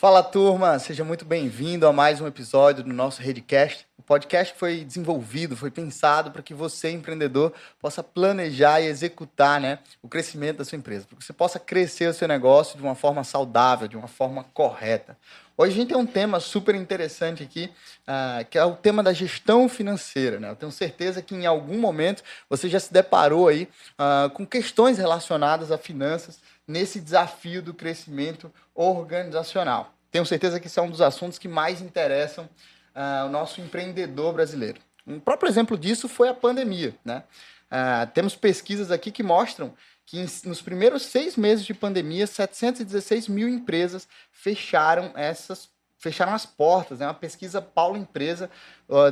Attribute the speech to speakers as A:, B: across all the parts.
A: Fala, turma! Seja muito bem-vindo a mais um episódio do nosso Redcast. O podcast foi desenvolvido, foi pensado para que você, empreendedor, possa planejar e executar, o crescimento da sua empresa, para que você possa crescer o seu negócio de uma forma saudável, de uma forma correta. Hoje a gente tem um tema super interessante aqui, que é o tema da gestão financeira, né? Eu tenho certeza que em algum momento você já se deparou aí com questões relacionadas a finanças nesse desafio do crescimento organizacional. Tenho certeza que isso é um dos assuntos que mais interessam o nosso empreendedor brasileiro. Um próprio exemplo disso foi a pandemia, né? Temos pesquisas aqui que mostram que nos primeiros 6 meses de pandemia, 716 mil empresas fecharam as portas. É uma pesquisa Paulo Empresa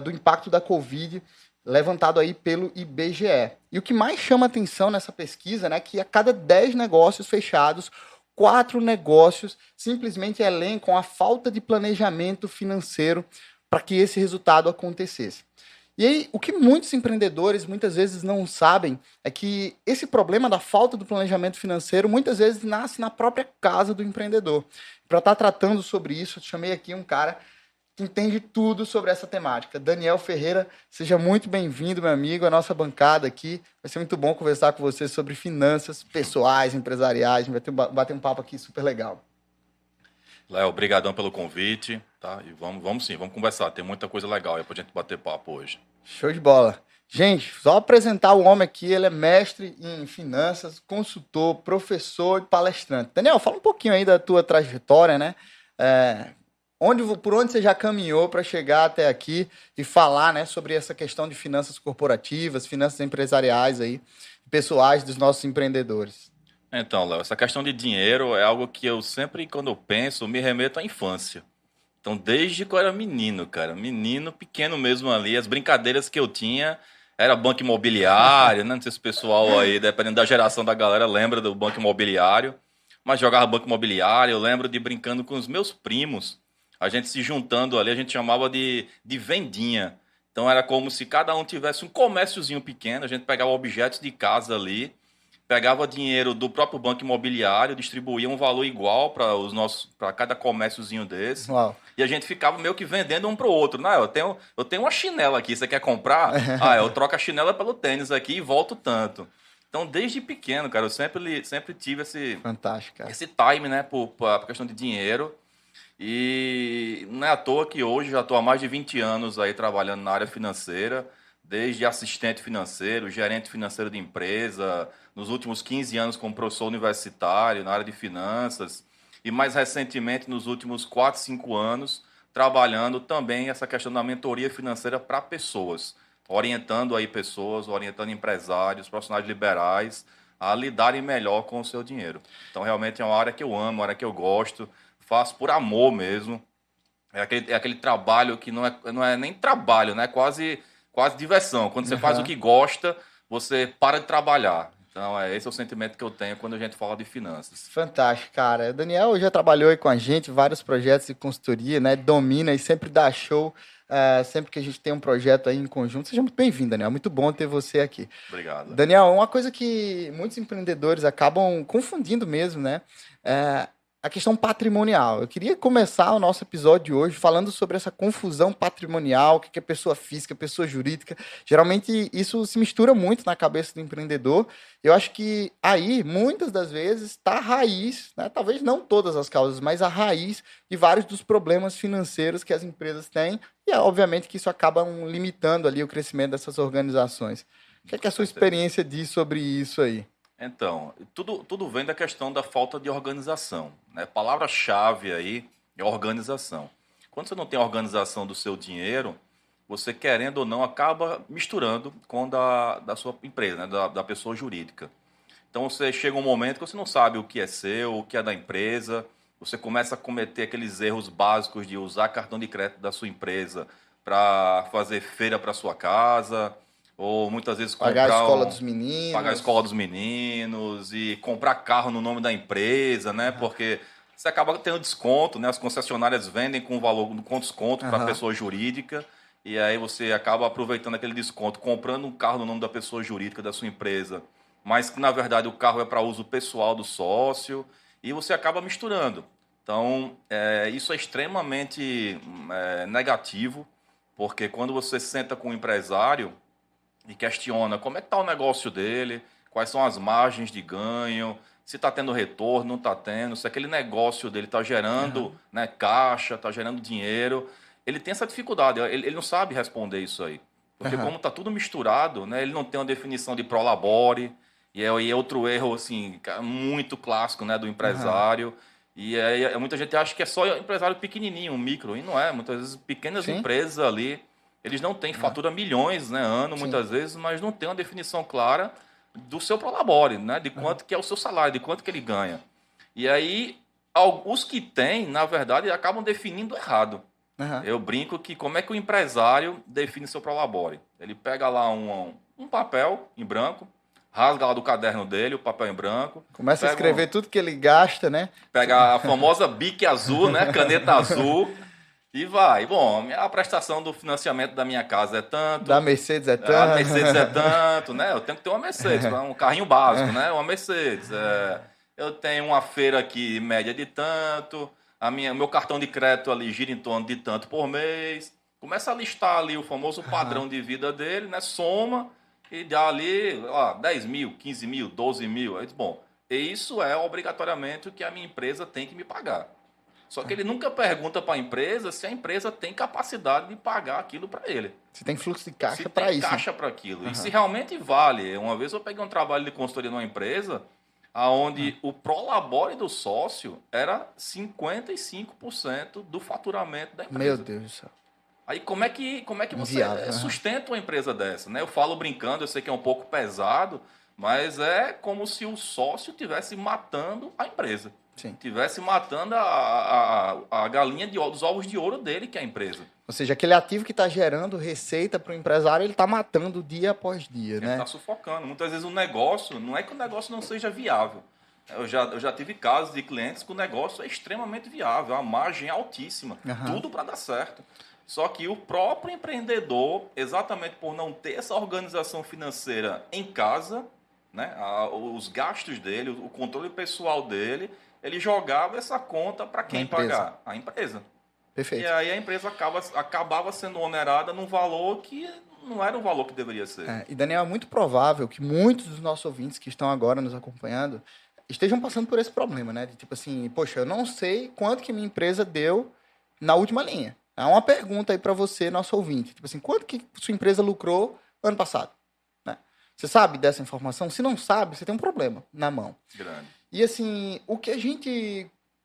A: do impacto da Covid, levantado aí pelo IBGE. E o que mais chama atenção nessa pesquisa, né, que a cada 10 negócios fechados, 4 negócios simplesmente elencam a falta de planejamento financeiro para que esse resultado acontecesse. E aí, o que muitos empreendedores muitas vezes não sabem é que esse problema da falta do planejamento financeiro muitas vezes nasce na própria casa do empreendedor. Para estar tratando sobre isso, eu chamei aqui um cara que entende tudo sobre essa temática. Daniel Ferreira, seja muito bem-vindo, meu amigo, à nossa bancada aqui. Vai ser muito bom conversar com você sobre finanças pessoais, empresariais. A gente vai bater um papo aqui super legal.
B: Léo, obrigadão pelo convite, tá? E vamos conversar. Tem muita coisa legal aí pra gente bater papo hoje.
A: Show de bola. Gente, só apresentar o homem aqui, ele é mestre em finanças, consultor, professor e palestrante. Daniel, fala um pouquinho aí da tua trajetória, né? Por onde você já caminhou para chegar até aqui e falar, né, sobre essa questão de finanças corporativas, finanças empresariais aí, pessoais dos nossos empreendedores.
B: Então, Léo, essa questão de dinheiro é algo que eu sempre, quando eu penso, me remeto à infância. Então, desde que eu era menino, cara, menino pequeno mesmo ali, as brincadeiras que eu tinha era banco imobiliário, né? Não sei se o pessoal aí, dependendo da geração da galera, lembra do banco imobiliário, mas jogava banco imobiliário. Eu lembro de brincando com os meus primos, a gente se juntando ali, a gente chamava de vendinha. Então, era como se cada um tivesse um comérciozinho pequeno, a gente pegava objetos de casa ali, pegava dinheiro do próprio banco imobiliário, distribuía um valor igual para cada comérciozinho desse.
A: Uau.
B: E a gente ficava meio que vendendo um pro outro. Não, eu tenho uma chinela aqui, você quer comprar? Eu troco a chinela pelo tênis aqui e volto tanto. Então, desde pequeno, cara, eu sempre tive
A: Fantástico, cara.
B: esse time, né, por questão de dinheiro. E não é à toa que hoje já estou há mais de 20 anos aí trabalhando na área financeira, desde assistente financeiro, gerente financeiro de empresa, nos últimos 15 anos como professor universitário na área de finanças e mais recentemente nos últimos 4, 5 anos trabalhando também essa questão da mentoria financeira para pessoas, orientando aí pessoas, orientando empresários, profissionais liberais a lidarem melhor com o seu dinheiro. Então realmente é uma área que eu amo, uma área que eu gosto, faço por amor mesmo. É aquele trabalho que não é nem trabalho, né? Quase diversão. Quando você faz o que gosta, você para de trabalhar. Então, esse é o sentimento que eu tenho quando a gente fala de finanças.
A: Fantástico, cara. O Daniel já trabalhou aí com a gente, vários projetos de consultoria, né? Domina e sempre dá show, sempre que a gente tem um projeto aí em conjunto. Seja muito bem-vindo, Daniel. Muito bom ter você aqui.
B: Obrigado.
A: Daniel, uma coisa que muitos empreendedores acabam confundindo mesmo, né? É a questão patrimonial. Eu queria começar o nosso episódio de hoje falando sobre essa confusão patrimonial, o que é pessoa física, pessoa jurídica. Geralmente isso se mistura muito na cabeça do empreendedor. Eu acho que aí, muitas das vezes, está a raiz, né? Talvez não todas as causas, mas a raiz de vários dos problemas financeiros que as empresas têm. E, obviamente, que isso acaba limitando ali o crescimento dessas organizações. O que é a sua experiência diz sobre isso aí?
B: Então, tudo vem da questão da falta de organização, né? Palavra-chave aí é organização. Quando você não tem organização do seu dinheiro, você, querendo ou não, acaba misturando com da sua empresa, né? Da pessoa jurídica. Então, você chega um momento que você não sabe o que é seu, o que é da empresa, você começa a cometer aqueles erros básicos de usar cartão de crédito da sua empresa para fazer feira para sua casa, ou muitas vezes
A: Pagar a
B: comprar
A: escola dos meninos.
B: pagar a escola dos meninos e comprar carro no nome da empresa, né? Porque você acaba tendo desconto, né? As concessionárias vendem com valor com desconto para a pessoa jurídica e aí você acaba aproveitando aquele desconto, comprando um carro no nome da pessoa jurídica da sua empresa, mas que na verdade o carro é para uso pessoal do sócio e você acaba misturando. Então, isso é extremamente negativo, porque quando você senta com um empresário e questiona como é que está o negócio dele, quais são as margens de ganho, se está tendo retorno, não está tendo, se aquele negócio dele está gerando né, caixa, está gerando dinheiro, ele tem essa dificuldade, ele não sabe responder isso aí. Porque como está tudo misturado, né, ele não tem uma definição de prolabore, e é outro erro assim, muito clássico né, do empresário. E muita gente acha que é só empresário pequenininho, um micro, e não é. Muitas vezes pequenas empresas ali, eles não têm fatura milhões, né, ano, muitas vezes, mas não tem uma definição clara do seu prolabore, né, de quanto que é o seu salário, de quanto que ele ganha. E aí, os que têm, na verdade, acabam definindo errado. Eu brinco que como é que o empresário define seu prolabore? Ele pega lá um papel em branco, rasga lá do caderno dele, o papel em branco.
A: Começa a escrever tudo que ele gasta, né?
B: Pega a famosa bic azul, né? Caneta azul. E vai. Bom, a prestação do financiamento da minha casa é tanto.
A: Da Mercedes é tanto.
B: A Mercedes é tanto, né? Eu tenho que ter uma Mercedes, um carrinho básico, né? Uma Mercedes. Eu tenho uma feira aqui, média de tanto. O meu cartão de crédito ali gira em torno de tanto por mês. Começa a listar ali o famoso padrão de vida dele, né? Soma e dá ali 10 mil, 15 mil, 12 mil. Aí diz, bom, isso é obrigatoriamente o que a minha empresa tem que me pagar. Só que ele nunca pergunta para a empresa se a empresa tem capacidade de pagar aquilo para ele.
A: Se tem fluxo de caixa para isso.
B: Se tem caixa para aquilo. E se realmente vale. Uma vez eu peguei um trabalho de consultoria numa empresa onde o prolabore do sócio era 55% do faturamento da empresa.
A: Meu Deus do céu.
B: Aí como é que você sustenta uma empresa dessa? Né? Eu falo brincando, eu sei que é um pouco pesado, mas é como se o sócio estivesse matando a empresa. Estivesse matando a galinha dos ovos de ouro dele, que é a empresa.
A: Ou seja, aquele ativo que está gerando receita para o empresário, ele está matando dia após dia, né?
B: Ele está sufocando. Muitas vezes o negócio, não é que o negócio não seja viável. Eu já tive casos de clientes que o negócio é extremamente viável, a margem é altíssima, tudo para dar certo. Só que o próprio empreendedor, exatamente por não ter essa organização financeira em casa, né, os gastos dele, o controle pessoal dele, ele jogava essa conta para quem pagar? A empresa.
A: Perfeito.
B: E aí a empresa acabava sendo onerada num valor que não era o valor que deveria ser.
A: E, Daniel, é muito provável que muitos dos nossos ouvintes que estão agora nos acompanhando estejam passando por esse problema, né? De tipo assim, poxa, eu não sei quanto que minha empresa deu na última linha. Há uma pergunta aí para você, nosso ouvinte. Tipo assim, quanto que sua empresa lucrou ano passado? Né? Você sabe dessa informação? Se não sabe, você tem um problema na mão.
B: Grande.
A: E assim,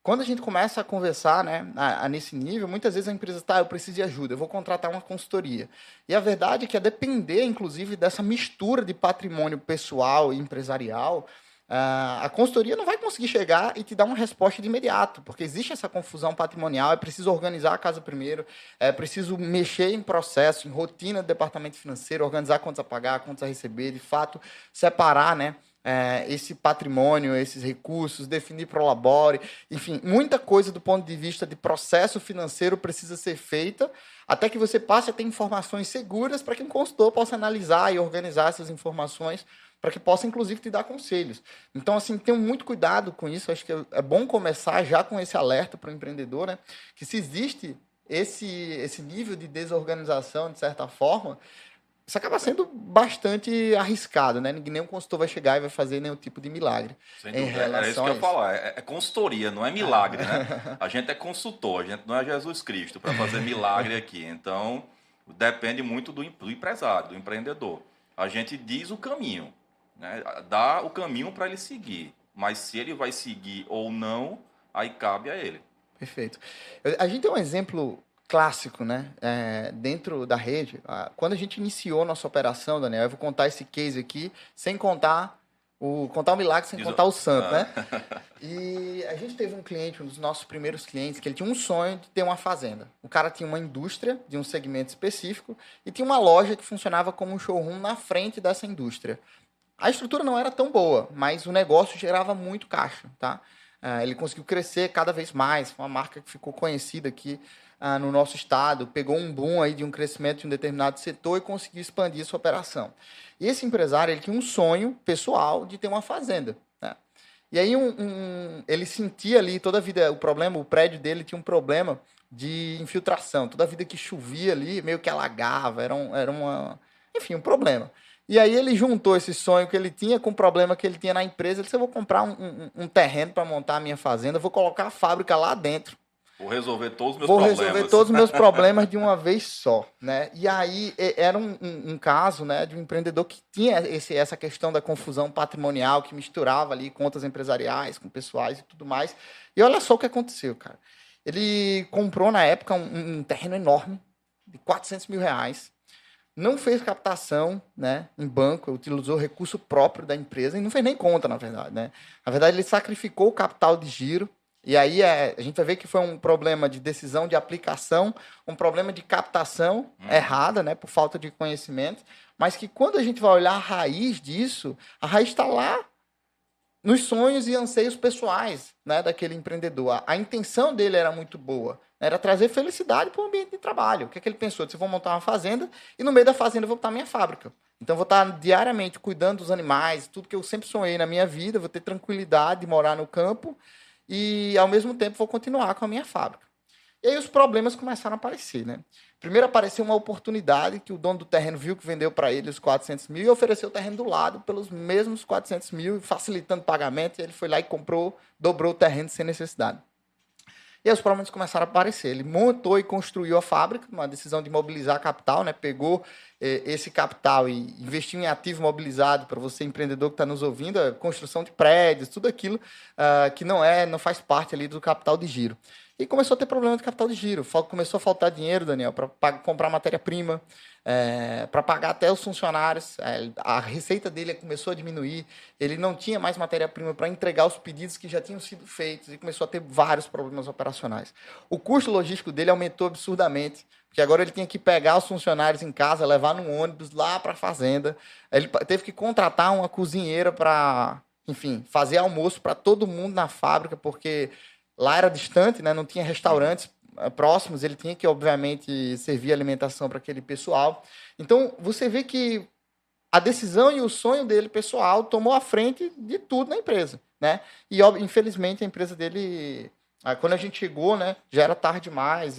A: quando a gente começa a conversar, né, nesse nível, muitas vezes a empresa eu preciso de ajuda, eu vou contratar uma consultoria. E a verdade é que a depender, inclusive, dessa mistura de patrimônio pessoal e empresarial, a consultoria não vai conseguir chegar e te dar uma resposta de imediato, porque existe essa confusão patrimonial, é preciso organizar a casa primeiro, é preciso mexer em processo, em rotina do departamento financeiro, organizar contas a pagar, contas a receber, de fato, separar, né, esse patrimônio, esses recursos, definir prolabore, enfim, muita coisa do ponto de vista de processo financeiro precisa ser feita, até que você passe a ter informações seguras para que um consultor possa analisar e organizar essas informações para que possa, inclusive, te dar conselhos. Então, assim, tenham muito cuidado com isso. Acho que é bom começar já com esse alerta para o empreendedor, né? Que se existe esse nível de desorganização, de certa forma, isso acaba sendo bastante arriscado, né? Nenhum consultor vai chegar e vai fazer nenhum tipo de milagre.
B: Sem dúvida. É isso que eu ia falar. É consultoria, não é milagre, né? A gente é consultor, a gente não é Jesus Cristo para fazer milagre aqui. Então, depende muito do empresário, do empreendedor. A gente diz o caminho, né? Dá o caminho para ele seguir. Mas se ele vai seguir ou não, aí cabe a ele.
A: Perfeito. A gente tem um exemplo clássico, né? Dentro da rede. Quando a gente iniciou nossa operação, Daniel, eu vou contar esse case aqui, sem contar o milagre, sem contar o santo, né? E a gente teve um cliente, um dos nossos primeiros clientes, que ele tinha um sonho de ter uma fazenda. O cara tinha uma indústria de um segmento específico e tinha uma loja que funcionava como um showroom na frente dessa indústria. A estrutura não era tão boa, mas o negócio gerava muito caixa, tá? Ele conseguiu crescer cada vez mais, foi uma marca que ficou conhecida aqui no nosso estado, pegou um boom aí de um crescimento de um determinado setor e conseguiu expandir sua operação. E esse empresário, ele tinha um sonho pessoal de ter uma fazenda, né? E aí ele sentia ali toda a vida, o prédio dele tinha um problema de infiltração. Toda a vida que chovia ali, meio que alagava, enfim, um problema. E aí ele juntou esse sonho que ele tinha com o problema que ele tinha na empresa. Ele disse, eu vou comprar um terreno para montar a minha fazenda, vou colocar a fábrica lá dentro.
B: Vou resolver todos os meus
A: Vou
B: problemas.
A: resolver todos os meus problemas de uma vez só, né? E aí era um caso, né, de um empreendedor que tinha essa questão da confusão patrimonial, que misturava ali contas empresariais com pessoais e tudo mais. E olha só o que aconteceu, cara. Ele comprou na época um terreno enorme, de R$ 400 mil, não fez captação, né, em banco, utilizou recurso próprio da empresa e não fez nem conta, na verdade, né? Na verdade, ele sacrificou o capital de giro. E aí a gente vai ver que foi um problema de decisão de aplicação, um problema de captação errada, né, por falta de conhecimento, mas que quando a gente vai olhar a raiz disso, a raiz está lá nos sonhos e anseios pessoais, né, daquele empreendedor. A intenção dele era muito boa, né, era trazer felicidade para o ambiente de trabalho. O que é que ele pensou? Disse, eu vou montar uma fazenda e no meio da fazenda eu vou botar a minha fábrica. Então, eu vou estar diariamente cuidando dos animais, tudo que eu sempre sonhei na minha vida, vou ter tranquilidade de morar no campo e, ao mesmo tempo, vou continuar com a minha fábrica. E aí os problemas começaram a aparecer, né? Primeiro apareceu uma oportunidade que o dono do terreno viu que vendeu para ele os 400 mil e ofereceu o terreno do lado pelos mesmos 400 mil, facilitando o pagamento, e ele foi lá e comprou, dobrou o terreno sem necessidade. E aí os problemas começaram a aparecer. Ele montou e construiu a fábrica, uma decisão de mobilizar capital, né? Pegou esse capital e investiu em ativo mobilizado. Para você, empreendedor que está nos ouvindo, a construção de prédios, tudo aquilo que não faz parte ali do capital de giro. E começou a ter problema de capital de giro. Começou a faltar dinheiro, Daniel, para comprar matéria-prima, para pagar até os funcionários. A receita dele começou a diminuir. Ele não tinha mais matéria-prima para entregar os pedidos que já tinham sido feitos e começou a ter vários problemas operacionais. O custo logístico dele aumentou absurdamente, porque agora ele tinha que pegar os funcionários em casa, levar num ônibus lá para a fazenda. Ele teve que contratar uma cozinheira para, enfim, fazer almoço para todo mundo na fábrica, porque lá era distante, né? Não tinha restaurantes próximos, ele tinha que, obviamente, servir alimentação para aquele pessoal. Então, você vê que a decisão e o sonho dele, pessoal, tomou a frente de tudo na empresa, né? E, infelizmente, a empresa dele, quando a gente chegou, né, já era tarde demais,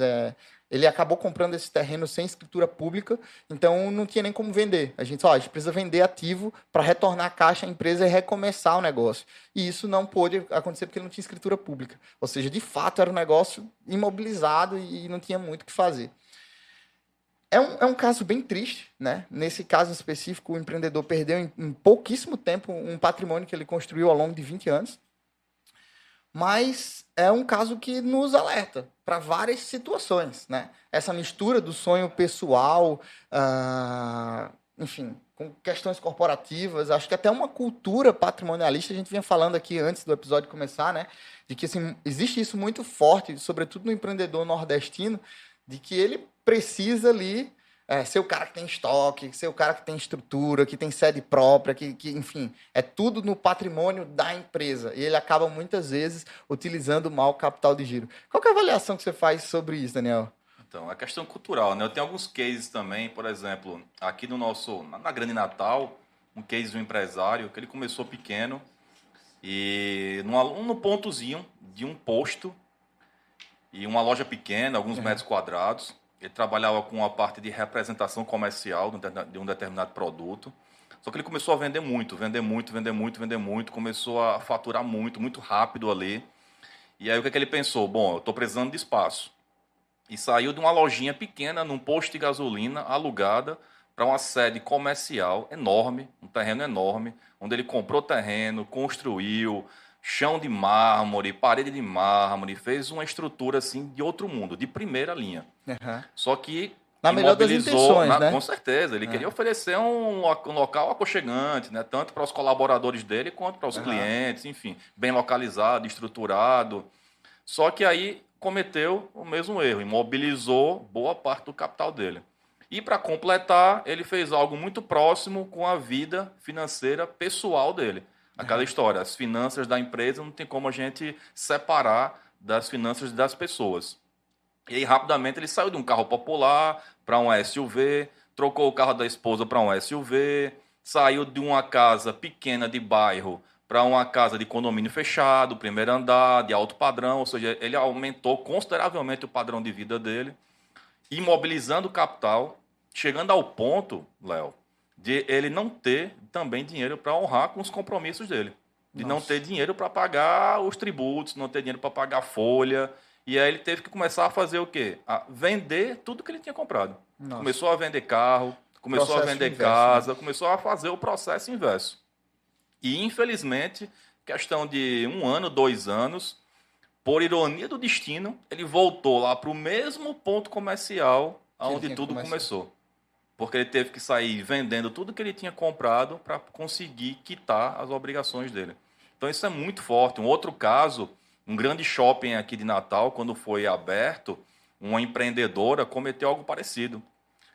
A: ele acabou comprando esse terreno sem escritura pública, então não tinha nem como vender. A gente precisa vender ativo para retornar a caixa à empresa e recomeçar o negócio. E isso não pôde acontecer porque não tinha escritura pública. Ou seja, de fato, era um negócio imobilizado e não tinha muito o que fazer. É um caso bem triste, né? Nesse caso específico, o empreendedor perdeu em pouquíssimo tempo um patrimônio que ele construiu ao longo de 20 anos. Mas é um caso que nos alerta para várias situações, né? Essa mistura do sonho pessoal, enfim, com questões corporativas, acho que até uma cultura patrimonialista, a gente vinha falando aqui antes do episódio começar, né? De que assim, existe isso muito forte, sobretudo no empreendedor nordestino, de que ele precisa ali ser o cara que tem estoque, ser o cara que tem estrutura, que tem sede própria, que enfim, é tudo no patrimônio da empresa. E ele acaba, muitas vezes, utilizando mal o capital de giro. Qual que é a avaliação que você faz sobre isso, Daniel?
B: Então, é questão cultural, né? Eu tenho alguns cases também, por exemplo, aqui na Grande Natal, um case de um empresário que ele começou pequeno e no pontozinho de um posto e uma loja pequena, alguns metros quadrados. Ele trabalhava com a parte de representação comercial de um determinado produto. Só que ele começou a vender muito, começou a faturar muito, muito rápido ali. E aí o que ele pensou? Bom, eu estou precisando de espaço. E saiu de uma lojinha pequena, num posto de gasolina, alugada, para uma sede comercial enorme, um terreno enorme, onde ele comprou terreno, construiu, chão de mármore, parede de mármore, fez uma estrutura assim de outro mundo, de primeira linha.
A: Uhum.
B: Só que
A: na melhor das intenções, né?
B: Com certeza, ele queria oferecer um local aconchegante, né? Tanto para os colaboradores dele quanto para os clientes, enfim, bem localizado, estruturado. Só que aí cometeu o mesmo erro, imobilizou boa parte do capital dele. E para completar, ele fez algo muito próximo com a vida financeira pessoal dele. Aquela história, as finanças da empresa não tem como a gente separar das finanças das pessoas. E aí, rapidamente, ele saiu de um carro popular para um SUV, trocou o carro da esposa para um SUV, saiu de uma casa pequena de bairro para uma casa de condomínio fechado, primeiro andar, de alto padrão, ou seja, ele aumentou consideravelmente o padrão de vida dele, imobilizando o capital, chegando ao ponto, Léo, de ele não ter também dinheiro para honrar com os compromissos dele. De não ter dinheiro para pagar os tributos, não ter dinheiro para pagar a folha. E aí ele teve que começar a fazer o quê? A vender tudo que ele tinha comprado. Nossa. Começou a vender carro, começou a vender casa, começou a fazer o processo inverso. E, infelizmente, questão de 1 ano, 2 anos, por ironia do destino, ele voltou lá para o mesmo ponto comercial onde tudo começou. Porque ele teve que sair vendendo tudo que ele tinha comprado para conseguir quitar as obrigações dele. Então isso é muito forte. Um outro caso, um grande shopping aqui de Natal, quando foi aberto, uma empreendedora cometeu algo parecido.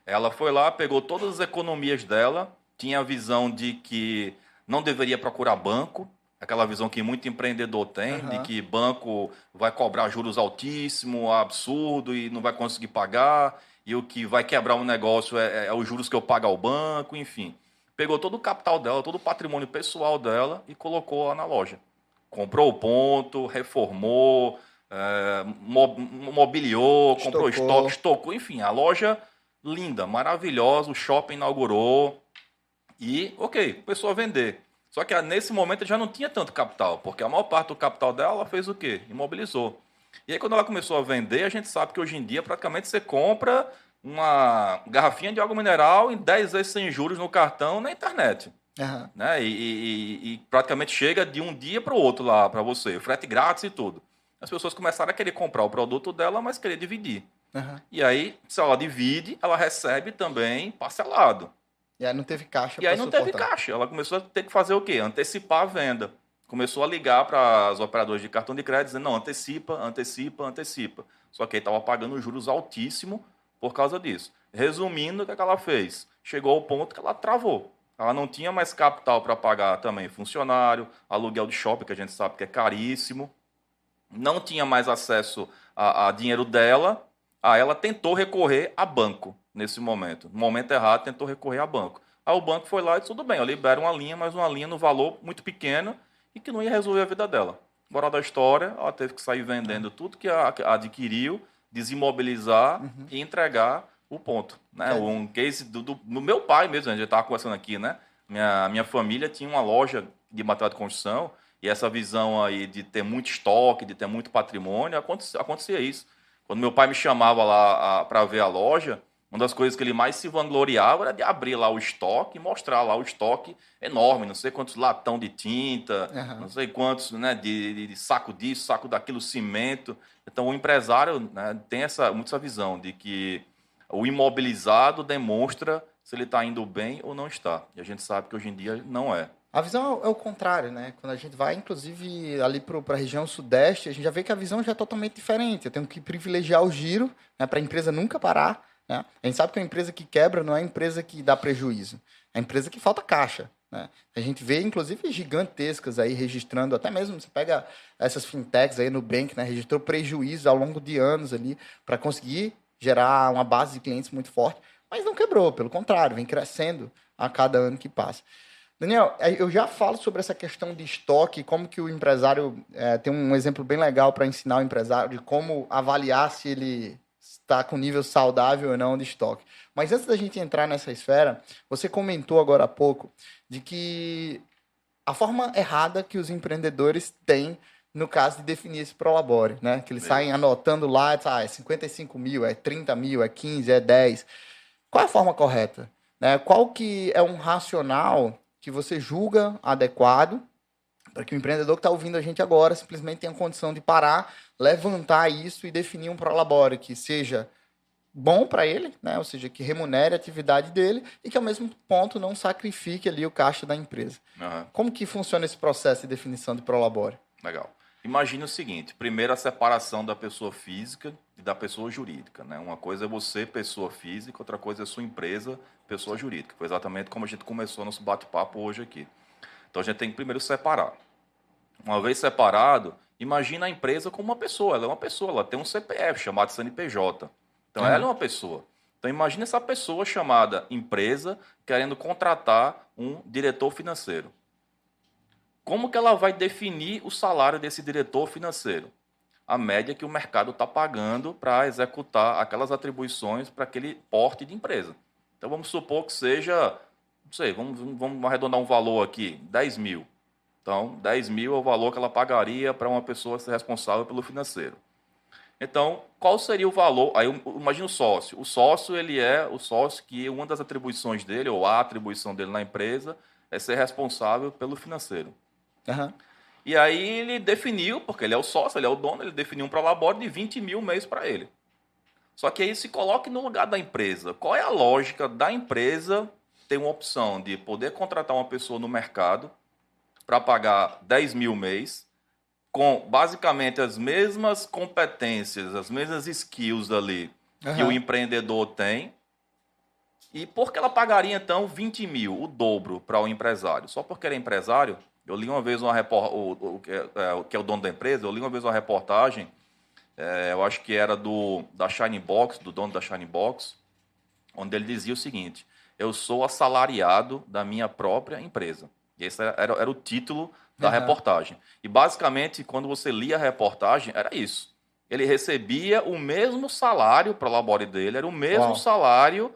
B: Ela foi lá, pegou todas as economias dela, tinha a visão de que não deveria procurar banco, aquela visão que muito empreendedor tem, de que banco vai cobrar juros altíssimos, absurdo, e não vai conseguir pagar, e o que vai quebrar um negócio é os juros que eu pago ao banco, enfim. Pegou todo o capital dela, todo o patrimônio pessoal dela e colocou lá na loja. Comprou o ponto, reformou, mobiliou, comprou estoque, estocou, enfim, a loja linda, maravilhosa, o shopping inaugurou e, começou a vender. Só que nesse momento ele já não tinha tanto capital, porque a maior parte do capital dela ela fez o quê? Imobilizou. E aí, quando ela começou a vender, a gente sabe que hoje em dia, praticamente, você compra uma garrafinha de água mineral em 10 vezes sem juros no cartão na internet. Né? E praticamente chega de um dia para o outro lá para você, frete grátis e tudo. As pessoas começaram a querer comprar o produto dela, mas querer dividir. E aí, se ela divide, ela recebe também parcelado.
A: E aí não teve caixa.
B: E aí não teve caixa. Ela começou a ter que fazer o quê? Antecipar a venda. Começou a ligar para as operadoras de cartão de crédito, dizendo, não, antecipa. Só que aí estava pagando juros altíssimos por causa disso. Resumindo, o que ela fez? Chegou ao ponto que ela travou. Ela não tinha mais capital para pagar também funcionário, aluguel de shopping, que a gente sabe que é caríssimo. Não tinha mais acesso a dinheiro dela. Aí ela tentou recorrer a banco nesse momento. No momento errado, tentou recorrer a banco. Aí o banco foi lá e disse, tudo bem, eu libero uma linha, mas uma linha no valor muito pequeno, e que não ia resolver a vida dela. Moral da história, ela teve que sair vendendo tudo que adquiriu, desimobilizar e entregar o ponto. Né? Um case do meu pai mesmo, a gente estava conversando aqui, né? Minha família tinha uma loja de material de construção, e essa visão aí de ter muito estoque, de ter muito patrimônio, acontecia isso. Quando meu pai me chamava lá para ver a loja, uma das coisas que ele mais se vangloriava era de abrir lá o estoque e mostrar lá o estoque enorme, não sei quantos latão de tinta, não sei quantos, né, de saco disso, saco daquilo, cimento. Então, o empresário, né, tem muito essa visão de que o imobilizado demonstra se ele está indo bem ou não está. E a gente sabe que hoje em dia não é.
A: A visão é o contrário, né? Quando a gente vai, inclusive, ali para a região sudeste, a gente já vê que a visão já é totalmente diferente. Eu tenho que privilegiar o giro, né, para a empresa nunca parar. Né? A gente sabe que uma empresa que quebra não é uma empresa que dá prejuízo, é uma empresa que falta caixa. Né? A gente vê, inclusive, gigantescas aí registrando, até mesmo, você pega essas fintechs aí no Nubank, né? Registrou prejuízo ao longo de anos ali para conseguir gerar uma base de clientes muito forte, mas não quebrou, pelo contrário, vem crescendo a cada ano que passa. Daniel, eu já falo sobre essa questão de estoque, como que o empresário tem um exemplo bem legal para ensinar o empresário de como avaliar se ele está com nível saudável ou não de estoque. Mas antes da gente entrar nessa esfera, você comentou agora há pouco de que a forma errada que os empreendedores têm no caso de definir esse Prolabore, né? Que eles saem anotando lá, é 55 mil, é 30 mil, é 15, é 10. Qual é a forma correta? Né? Qual que é um racional que você julga adequado para que o empreendedor que está ouvindo a gente agora simplesmente tenha condição de parar, levantar isso e definir um Prolabore que seja bom para ele, né? Ou seja, que remunere a atividade dele e que, ao mesmo ponto, não sacrifique ali o caixa da empresa. Como que funciona esse processo de definição de Prolabore?
B: Legal. Imagine o seguinte, primeiro a separação da pessoa física e da pessoa jurídica. Né? Uma coisa é você, pessoa física, outra coisa é sua empresa, pessoa jurídica. Foi exatamente como a gente começou nosso bate-papo hoje aqui. Então, a gente tem que primeiro separar. Uma vez separado, imagina a empresa como uma pessoa. Ela é uma pessoa, ela tem um CPF chamado CNPJ. Então, ela é uma pessoa. Então, imagina essa pessoa chamada empresa querendo contratar um diretor financeiro. Como que ela vai definir o salário desse diretor financeiro? A média que o mercado está pagando para executar aquelas atribuições para aquele porte de empresa. Então, vamos supor que seja, não sei, vamos arredondar um valor aqui, 10 mil. Então, 10 mil é o valor que ela pagaria para uma pessoa ser responsável pelo financeiro. Então, qual seria o valor? Aí, imagina o sócio. O sócio, ele é o sócio que uma das atribuições dele, ou a atribuição dele na empresa, é ser responsável pelo financeiro.
A: Aham.
B: E aí ele definiu, porque ele é o sócio, ele é o dono, ele definiu um prolabore de 20 mil mês para ele. Só que aí se coloque no lugar da empresa. Qual é a lógica da empresa ter uma opção de poder contratar uma pessoa no mercado para pagar 10 mil mês, com basicamente as mesmas competências, as mesmas skills ali que o
A: Aham.
B: empreendedor tem, e por que ela pagaria então 20 mil, o dobro, para o empresário? Só porque ele é empresário? Eu li uma vez uma o que é o dono da empresa, eu li uma vez uma reportagem, eu acho que era da Shining Box, do dono da Shining Box, onde ele dizia o seguinte: eu sou assalariado da minha própria empresa. E esse era o título da
A: Aham.
B: reportagem. E basicamente, quando você lia a reportagem, era isso. Ele recebia o mesmo salário para o labore dele, era o mesmo
A: Uau.
B: salário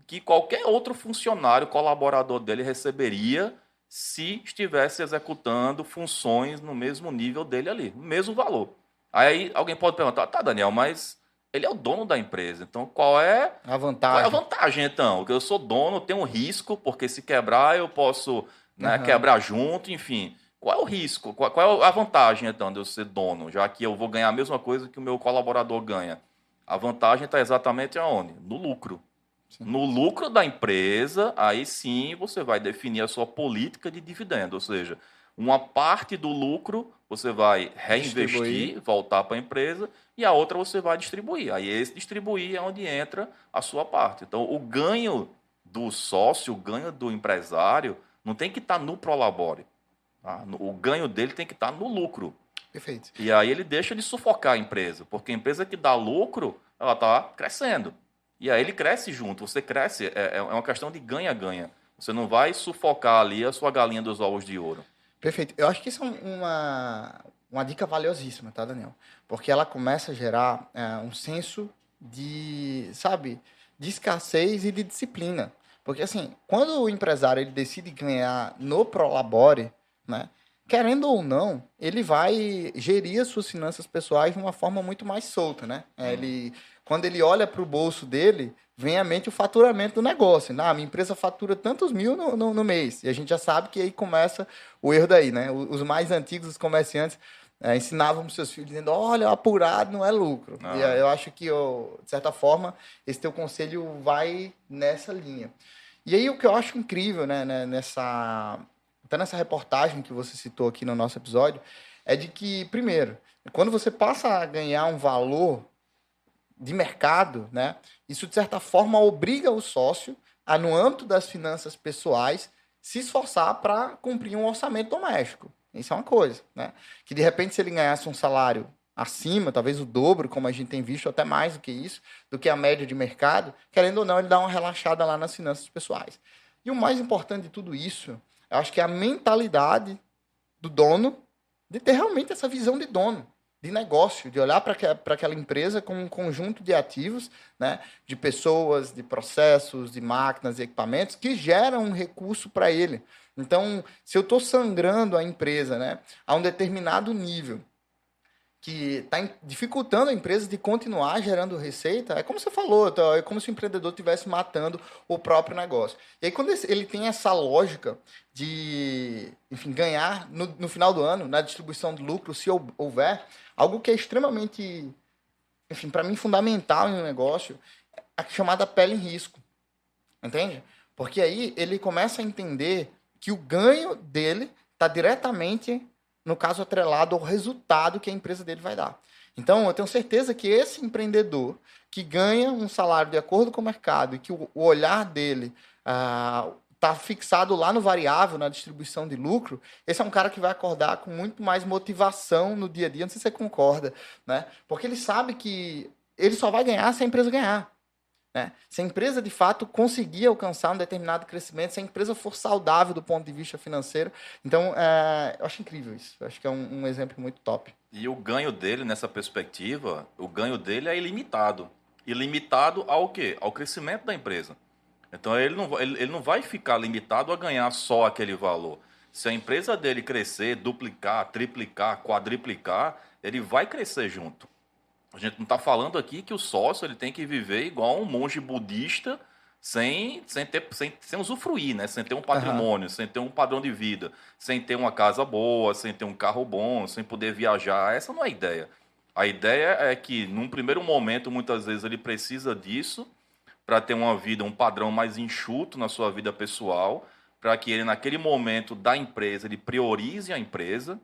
B: que qualquer outro funcionário, colaborador dele receberia se estivesse executando funções no mesmo nível dele ali, no mesmo valor. Aí alguém pode perguntar: tá, Daniel, mas ele é o dono da empresa, então
A: A
B: qual é a
A: vantagem.
B: vantagem, então? Que eu sou dono, tenho um risco, porque se quebrar eu posso, né,
A: Aham.
B: quebrar junto, enfim. Qual é o risco? Qual é a vantagem, então, de eu ser dono, já que eu vou ganhar a mesma coisa que o meu colaborador ganha? A vantagem está exatamente aonde? No lucro.
A: Sim.
B: No lucro da empresa, aí sim você vai definir a sua política de dividendo, ou seja, uma parte do lucro você vai
A: Distribuir.
B: reinvestir, voltar para a empresa, e a outra você vai distribuir. Aí esse distribuir é onde entra a sua parte. Então, o ganho do sócio, o ganho do empresário, não tem que estar no prolabore. Tá? O ganho dele tem que estar no lucro.
A: Perfeito.
B: E aí ele deixa de sufocar a empresa, porque a empresa que dá lucro, ela está crescendo. E aí ele cresce junto, você cresce, é uma questão de ganha-ganha. Você não vai sufocar ali a sua galinha dos ovos de ouro.
A: Perfeito. Eu acho que isso é uma dica valiosíssima, tá, Daniel? Porque ela começa a gerar um senso de, sabe, de escassez e de disciplina. Porque, assim, quando o empresário ele decide ganhar no Prolabore, né, querendo ou não, ele vai gerir as suas finanças pessoais de uma forma muito mais solta, né? Quando ele olha para o bolso dele, vem à mente o faturamento do negócio. Né? Ah, minha empresa fatura tantos mil no mês. E a gente já sabe que aí começa o erro daí, né? Os mais antigos, os comerciantes, ensinavam para os seus filhos dizendo: olha, apurado não é lucro. E
B: Ah,
A: eu acho que, de certa forma, esse teu conselho vai nessa linha. E aí o que eu acho incrível, né, até nessa reportagem que você citou aqui no nosso episódio, é de que, primeiro, quando você passa a ganhar um valor de mercado, né, isso de certa forma obriga o sócio a, no âmbito das finanças pessoais, se esforçar para cumprir um orçamento doméstico. Isso é uma coisa, né? Que de repente, se ele ganhasse um salário acima, talvez o dobro, como a gente tem visto, até mais do que isso, do que a média de mercado, querendo ou não, ele dá uma relaxada lá nas finanças pessoais. E o mais importante de tudo isso, eu acho que é a mentalidade do dono de ter realmente essa visão de dono, de negócio, de olhar para aquela empresa com um conjunto de ativos, né, de pessoas, de processos, de máquinas e equipamentos que geram um recurso para ele. Então, se eu estou sangrando a empresa, né, a um determinado nível, que está dificultando a empresa de continuar gerando receita, é como você falou, é como se o empreendedor estivesse matando o próprio negócio. E aí, quando ele tem essa lógica de, enfim, ganhar no final do ano, na distribuição de lucro, se houver, algo que é extremamente, enfim, para mim, fundamental em um negócio, a chamada pele em risco. Entende? Porque aí ele começa a entender que o ganho dele está diretamente, no caso, atrelado ao resultado que a empresa dele vai dar. Então, eu tenho certeza que esse empreendedor que ganha um salário de acordo com o mercado e que o olhar dele está fixado lá no variável, na distribuição de lucro, esse é um cara que vai acordar com muito mais motivação no dia a dia. Não sei se você concorda, né? Porque ele sabe que ele só vai ganhar se a empresa ganhar. né? Se a empresa, de fato, conseguir alcançar um determinado crescimento, se a empresa for saudável do ponto de vista financeiro. Então, eu acho incrível isso. Eu acho que é um exemplo muito top.
B: E o ganho dele, nessa perspectiva, o ganho dele é ilimitado. Ilimitado ao quê? Ao crescimento da empresa. Então, ele não vai ficar limitado a ganhar só aquele valor. Se a empresa dele crescer, duplicar, triplicar, quadriplicar, ele vai crescer junto. A gente não está falando aqui que o sócio ele tem que viver igual um monge budista sem usufruir, né? Sem ter um patrimônio, sem ter um padrão de vida, sem ter uma casa boa, sem ter um carro bom, sem poder viajar. Essa não é a ideia. A ideia é que, num primeiro momento, muitas vezes ele precisa disso para ter uma vida, um padrão mais enxuto na sua vida pessoal, para que ele, naquele momento da empresa, ele priorize a empresa,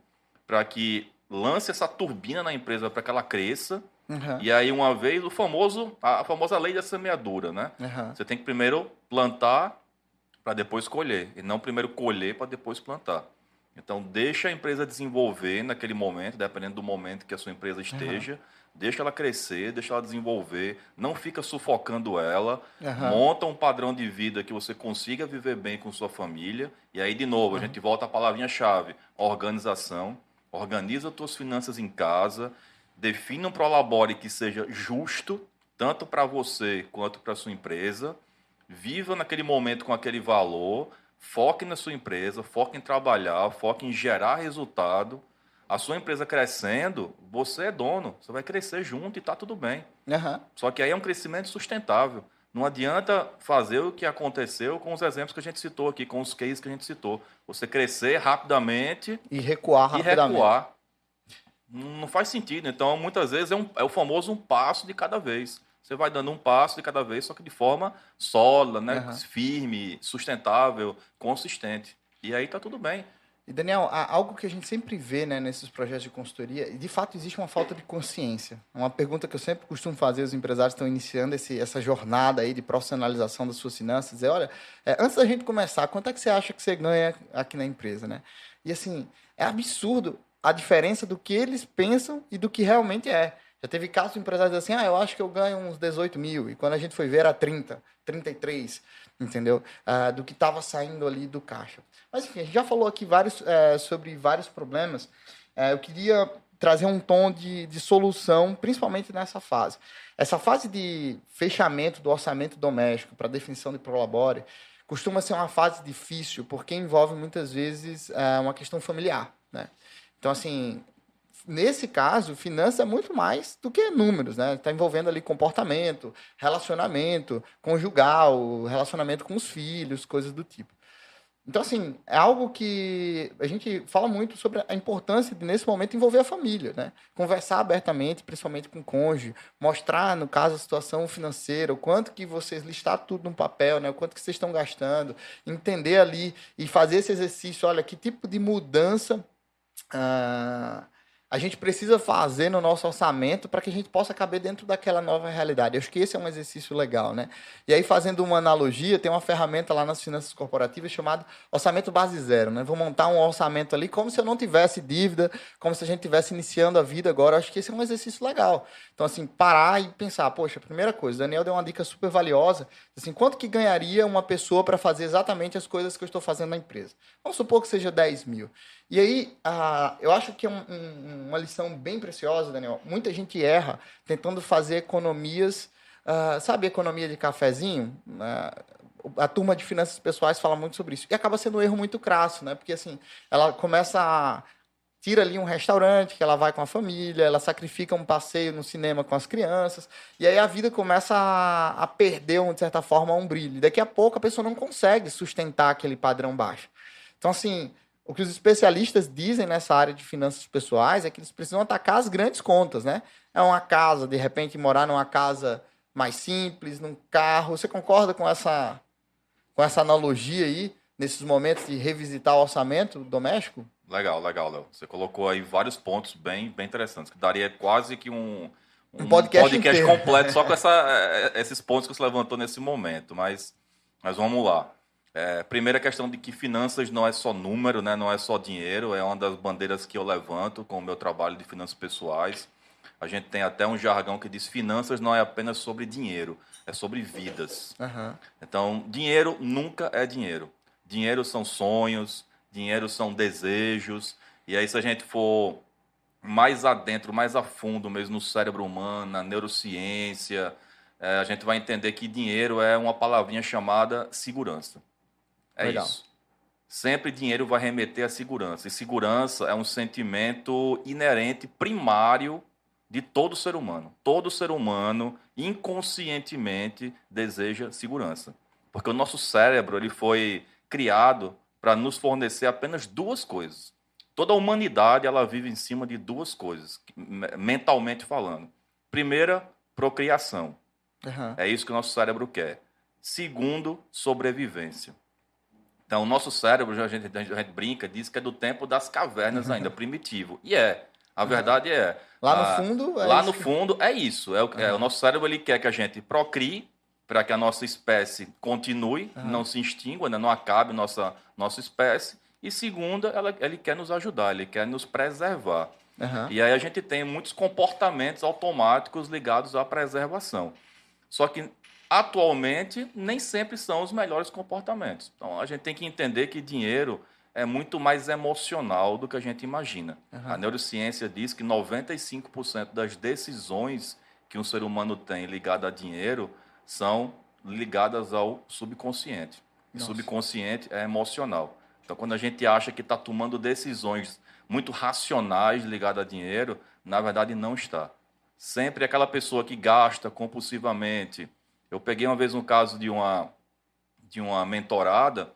B: para que lance essa turbina na empresa para que ela cresça. E aí, uma vez, a famosa lei da semeadura, né? Você tem que primeiro plantar para depois colher, e não primeiro colher para depois plantar. Então, deixa a empresa desenvolver naquele momento, dependendo do momento que a sua empresa esteja, deixa ela crescer, deixa ela desenvolver, não fica sufocando ela, monta um padrão de vida que você consiga viver bem com sua família, e aí, de novo, a gente volta à palavrinha-chave, organização. Organiza as tuas finanças em casa, define um prolabore que seja justo, tanto para você quanto para a sua empresa, viva naquele momento com aquele valor, foque na sua empresa, foque em trabalhar, foque em gerar resultado. A sua empresa crescendo, você é dono, você vai crescer junto e está tudo bem. Só que aí é um crescimento sustentável. Não adianta fazer o que aconteceu com os exemplos que a gente citou aqui, com os cases que a gente citou. Você crescer rapidamente
A: e recuar rapidamente.
B: Não faz sentido. Então, muitas vezes, é o famoso um passo de cada vez. Você vai dando um passo de cada vez, só que de forma sólida, né? Firme, sustentável, consistente. E aí está tudo bem.
A: E, Daniel, algo que a gente sempre vê, né, nesses projetos de consultoria, e de fato existe uma falta de consciência. Uma pergunta que eu sempre costumo fazer aos empresários que estão iniciando essa jornada aí de profissionalização das suas finanças, antes da gente começar, quanto é que você acha que você ganha aqui na empresa, né? E assim, é absurdo a diferença do que eles pensam e do que realmente é. Já teve casos de empresários assim, eu acho que eu ganho uns 18 mil, e quando a gente foi ver era 30, 33, entendeu? Do que estava saindo ali do caixa. Mas enfim, a gente já falou aqui sobre vários problemas. Eu queria trazer um tom de solução, principalmente nessa fase. Essa fase de fechamento do orçamento doméstico para definição de prolabore costuma ser uma fase difícil, porque envolve muitas vezes uma questão familiar, né? Então, assim, nesse caso, finanças é muito mais do que números, né? Está envolvendo ali comportamento, relacionamento conjugal, relacionamento com os filhos, coisas do tipo. Então, assim, é algo que a gente fala muito sobre a importância de, nesse momento, envolver a família, né? Conversar abertamente, principalmente com o cônjuge, mostrar, no caso, a situação financeira, o quanto que vocês listar tudo no papel, né? O quanto que vocês estão gastando, entender ali e fazer esse exercício, olha, que tipo de mudança a gente precisa fazer no nosso orçamento para que a gente possa caber dentro daquela nova realidade. Eu acho que esse é um exercício legal, né? E aí, fazendo uma analogia, tem uma ferramenta lá nas finanças corporativas chamada orçamento base zero, né? Vou montar um orçamento ali como se eu não tivesse dívida, como se a gente estivesse iniciando a vida agora. Eu acho que esse é um exercício legal. Então, assim, parar e pensar, poxa, primeira coisa, o Daniel deu uma dica super valiosa, assim, quanto que ganharia uma pessoa para fazer exatamente as coisas que eu estou fazendo na empresa? Vamos supor que seja 10 mil. E aí, eu acho que é uma lição bem preciosa, Daniel. Muita gente erra tentando fazer economias, sabe, economia de cafezinho? A turma de finanças pessoais fala muito sobre isso. E acaba sendo um erro muito crasso, né? Porque, assim, ela tira ali um restaurante que ela vai com a família, ela sacrifica um passeio no cinema com as crianças, e aí a vida começa a perder, de certa forma, um brilho. Daqui a pouco a pessoa não consegue sustentar aquele padrão baixo. Então, assim, o que os especialistas dizem nessa área de finanças pessoais é que eles precisam atacar as grandes contas, né? É uma casa, de repente, morar numa casa mais simples, num carro. Você concorda com essa analogia aí, nesses momentos de revisitar o orçamento doméstico?
B: Legal, Léo. Você colocou aí vários pontos bem interessantes, que daria quase que um
A: podcast
B: completo só com esses pontos que você levantou nesse momento. Mas vamos lá. Primeira questão de que finanças não é só número, né? Não é só dinheiro, é uma das bandeiras que eu levanto com o meu trabalho de finanças pessoais. A gente tem até um jargão que diz: finanças não é apenas sobre dinheiro, é sobre vidas.
A: Aham.
B: Então, dinheiro nunca é dinheiro. Dinheiro são sonhos, dinheiro são desejos. E aí, se a gente for mais adentro, mais a fundo mesmo no cérebro humano, na neurociência, a gente vai entender que dinheiro é uma palavrinha chamada segurança. É
A: Legal.
B: isso. Sempre dinheiro vai remeter à segurança. E segurança é um sentimento inerente, primário de todo ser humano. Todo ser humano, inconscientemente, deseja segurança. Porque o nosso cérebro ele foi criado para nos fornecer apenas duas coisas. Toda a humanidade ela vive em cima de duas coisas, mentalmente falando. Primeira, procriação.
A: Aham.
B: É isso que o nosso cérebro quer. Segundo, sobrevivência. Então, o nosso cérebro, a gente brinca, diz que é do tempo das cavernas ainda, primitivo. E é. A verdade é.
A: Lá no fundo, é
B: lá
A: isso
B: no
A: que-
B: fundo é isso. O nosso cérebro ele quer que a gente procrie para que a nossa espécie continue, não se extingua, né, não acabe nossa espécie. E segunda, ele quer nos ajudar, ele quer nos preservar.
A: Aham.
B: E aí a gente tem muitos comportamentos automáticos ligados à preservação. Só que, atualmente, nem sempre são os melhores comportamentos. Então, a gente tem que entender que dinheiro é muito mais emocional do que a gente imagina. A neurociência diz que 95% das decisões que um ser humano tem ligado a dinheiro são ligadas ao subconsciente. E
A: Nossa.
B: subconsciente é emocional. Então, quando a gente acha que está tomando decisões muito racionais ligadas a dinheiro, na verdade não está. Sempre aquela pessoa que gasta compulsivamente. Eu peguei uma vez um caso de uma mentorada,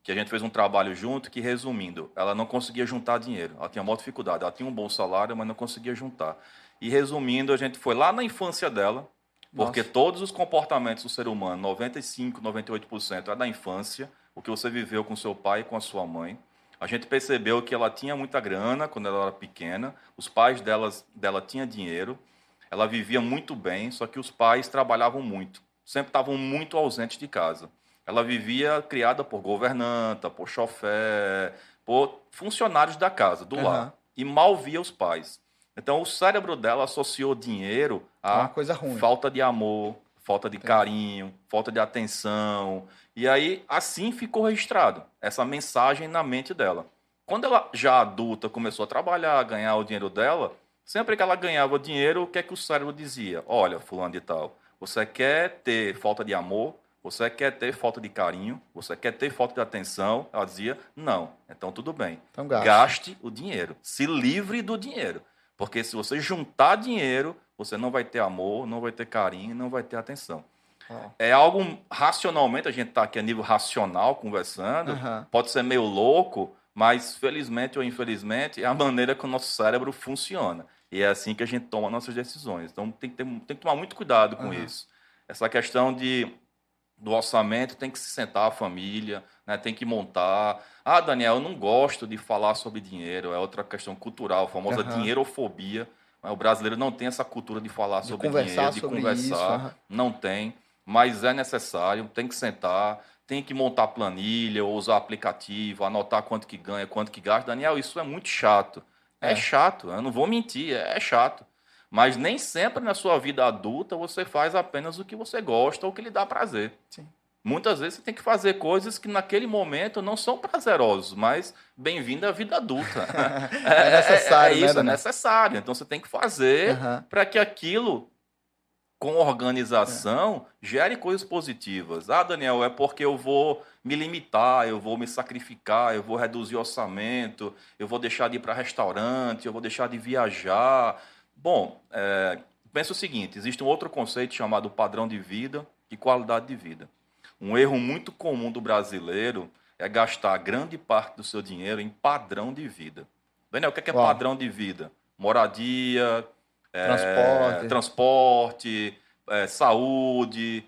B: que a gente fez um trabalho junto, que, resumindo, ela não conseguia juntar dinheiro. Ela tinha muita dificuldade. Ela tinha um bom salário, mas não conseguia juntar. E, resumindo, a gente foi lá na infância dela, porque
A: Nossa.
B: todos os comportamentos do ser humano, 95%, 98%, é da infância, o que você viveu com seu pai e com a sua mãe. A gente percebeu que ela tinha muita grana quando ela era pequena, os pais dela tinham dinheiro, ela vivia muito bem, só que os pais trabalhavam muito, sempre estavam muito ausentes de casa. Ela vivia criada por governanta, por chofé, por funcionários da casa, do lar, e mal via os pais. Então, o cérebro dela associou dinheiro
A: É uma
B: a
A: coisa ruim.
B: falta de amor, falta de carinho, falta de atenção. E aí, assim ficou registrado essa mensagem na mente dela. Quando ela, já adulta, começou a trabalhar, a ganhar o dinheiro dela, sempre que ela ganhava dinheiro, o que é que o cérebro dizia? Olha, fulano de tal, você quer ter falta de amor? Você quer ter falta de carinho? Você quer ter falta de atenção? Ela dizia, não. Então, tudo bem.
A: Então gaste.
B: Gaste o dinheiro. Se livre do dinheiro. Porque se você juntar dinheiro, você não vai ter amor, não vai ter carinho, não vai ter atenção. É algo, racionalmente, a gente está aqui a nível racional conversando, pode ser meio louco, mas felizmente ou infelizmente é a maneira que o nosso cérebro funciona. E é assim que a gente toma nossas decisões. Então tem que tomar muito cuidado com isso. Essa questão do orçamento tem que se sentar a família, né, tem que montar. Ah, Daniel, eu não gosto de falar sobre dinheiro, é outra questão cultural, a famosa dinheirofobia. O brasileiro não tem essa cultura de falar sobre dinheiro, de conversar, não tem, mas é necessário, tem que sentar, tem que montar planilha, ou usar aplicativo, anotar quanto que ganha, quanto que gasta. Daniel, isso é muito chato. É chato, eu não vou mentir, é chato. Mas nem sempre na sua vida adulta você faz apenas o que você gosta ou o que lhe dá prazer.
A: Sim.
B: Muitas vezes você tem que fazer coisas que naquele momento não são prazerosos, mas bem-vindo à vida adulta.
A: É necessário,
B: isso,
A: né,
B: é necessário. Então você tem que fazer para que aquilo, com organização, gere coisas positivas. Ah, Daniel, é porque eu vou me limitar, eu vou me sacrificar, eu vou reduzir o orçamento, eu vou deixar de ir para restaurante, eu vou deixar de viajar. Bom, pensa o seguinte, existe um outro conceito chamado padrão de vida e qualidade de vida. Um erro muito comum do brasileiro é gastar grande parte do seu dinheiro em padrão de vida. Daniel, o que é padrão de vida? Moradia, transporte, saúde,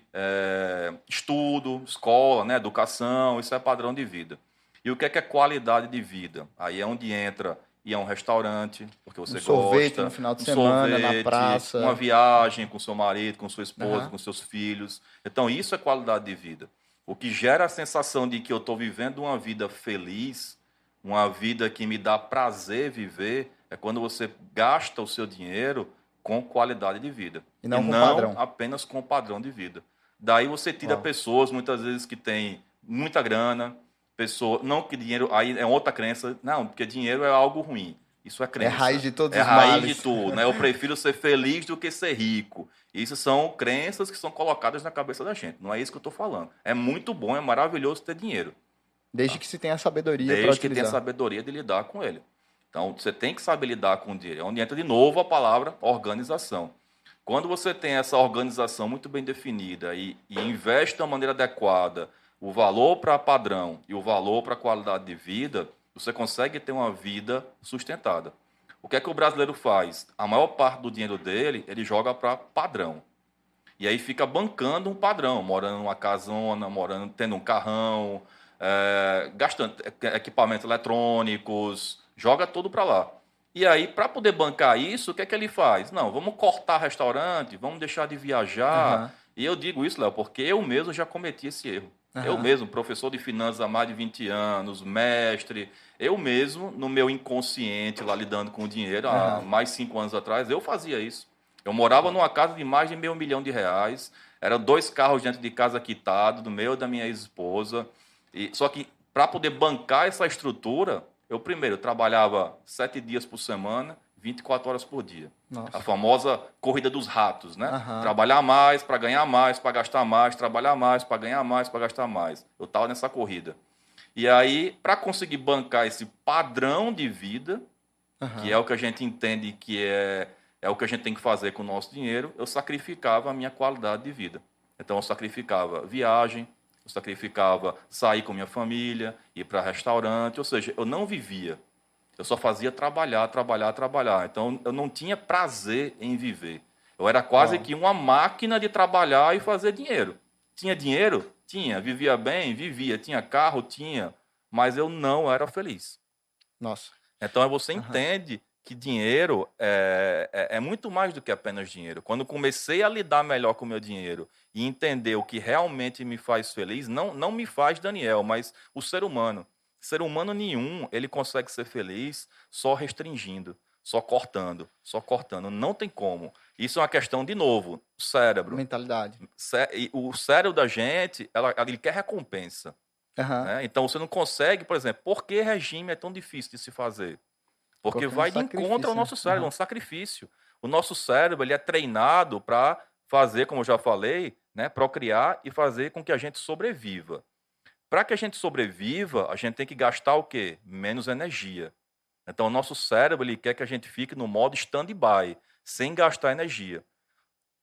B: estudo, escola, né, educação, isso é padrão de vida. E o que é qualidade de vida? Aí é onde entra ir a um restaurante, porque você
A: sorvete
B: gosta,
A: no final de semana, na praça,
B: uma viagem com seu marido, com sua esposa, com seus filhos. Então, isso é qualidade de vida. O que gera a sensação de que eu estou vivendo uma vida feliz, uma vida que me dá prazer viver, é quando você gasta o seu dinheiro com qualidade de vida.
A: E não com padrão.
B: Apenas com padrão de vida. Daí você tira pessoas, muitas vezes, que têm muita grana, não que dinheiro, aí é outra crença, não, porque dinheiro é algo ruim. Isso é crença.
A: É raiz de todos
B: os
A: males. É
B: raiz de tudo, né? Eu prefiro ser feliz do que ser rico. Isso são crenças que são colocadas na cabeça da gente. Não é isso que eu estou falando. É muito bom, é maravilhoso ter dinheiro.
A: Desde que se tenha sabedoria para
B: Desde que
A: utilizar.
B: tenha sabedoria de lidar com ele. Então, você tem que saber lidar com o dinheiro. É onde entra de novo a palavra organização. Quando você tem essa organização muito bem definida e investe de uma maneira adequada o valor para padrão e o valor para qualidade de vida, você consegue ter uma vida sustentada. O que é que o brasileiro faz? A maior parte do dinheiro dele, ele joga para padrão. E aí fica bancando um padrão, morando numa casona, tendo um carrão, gastando equipamentos eletrônicos, joga tudo para lá. E aí, para poder bancar isso, o que é que ele faz? Não, vamos cortar restaurante, vamos deixar de viajar.
A: Uhum.
B: E eu digo isso, Léo, porque eu mesmo já cometi esse erro. Uhum. Eu mesmo, professor de finanças há mais de 20 anos, mestre, eu mesmo, no meu inconsciente, lá lidando com o dinheiro, há mais de 5 anos atrás, eu fazia isso. Eu morava numa casa de mais de R$500 mil, eram 2 carros dentro de casa quitados, do meu e da minha ex-esposa. Só que, para poder bancar essa estrutura, eu primeiro trabalhava 7 dias por semana, 24 horas por dia.
A: Nossa.
B: A famosa corrida dos ratos, né? Trabalhar mais para ganhar mais, para gastar mais, trabalhar mais para ganhar mais, para gastar mais. Eu estava nessa corrida. E aí, para conseguir bancar esse padrão de vida, que é o que a gente entende que é o que a gente tem que fazer com o nosso dinheiro, eu sacrificava a minha qualidade de vida. Então, eu sacrificava viagem, eu sacrificava sair com minha família, ir para restaurante, ou seja, eu não vivia. Eu só fazia trabalhar. Então, eu não tinha prazer em viver. Eu era quase que uma máquina de trabalhar e fazer dinheiro. Tinha dinheiro? Tinha. Vivia bem? Vivia. Tinha carro? Tinha. Mas eu não era feliz.
A: Nossa.
B: Então, você entende que dinheiro é muito mais do que apenas dinheiro. Quando comecei a lidar melhor com o meu dinheiro e entender o que realmente me faz feliz, não me faz Daniel, mas o ser humano. Ser humano nenhum, ele consegue ser feliz só restringindo, só cortando. Não tem como. Isso é uma questão, de novo, cérebro.
A: Mentalidade.
B: O cérebro da gente, ele quer recompensa. Né? Então, você não consegue, por exemplo, por que regime é tão difícil de se fazer? Porque vai de encontro ao nosso cérebro, é um sacrifício. O nosso cérebro, ele é treinado para fazer, como eu já falei, né, procriar e fazer com que a gente sobreviva. Para que a gente sobreviva, a gente tem que gastar o quê? Menos energia. Então, o nosso cérebro, ele quer que a gente fique no modo stand-by, sem gastar energia.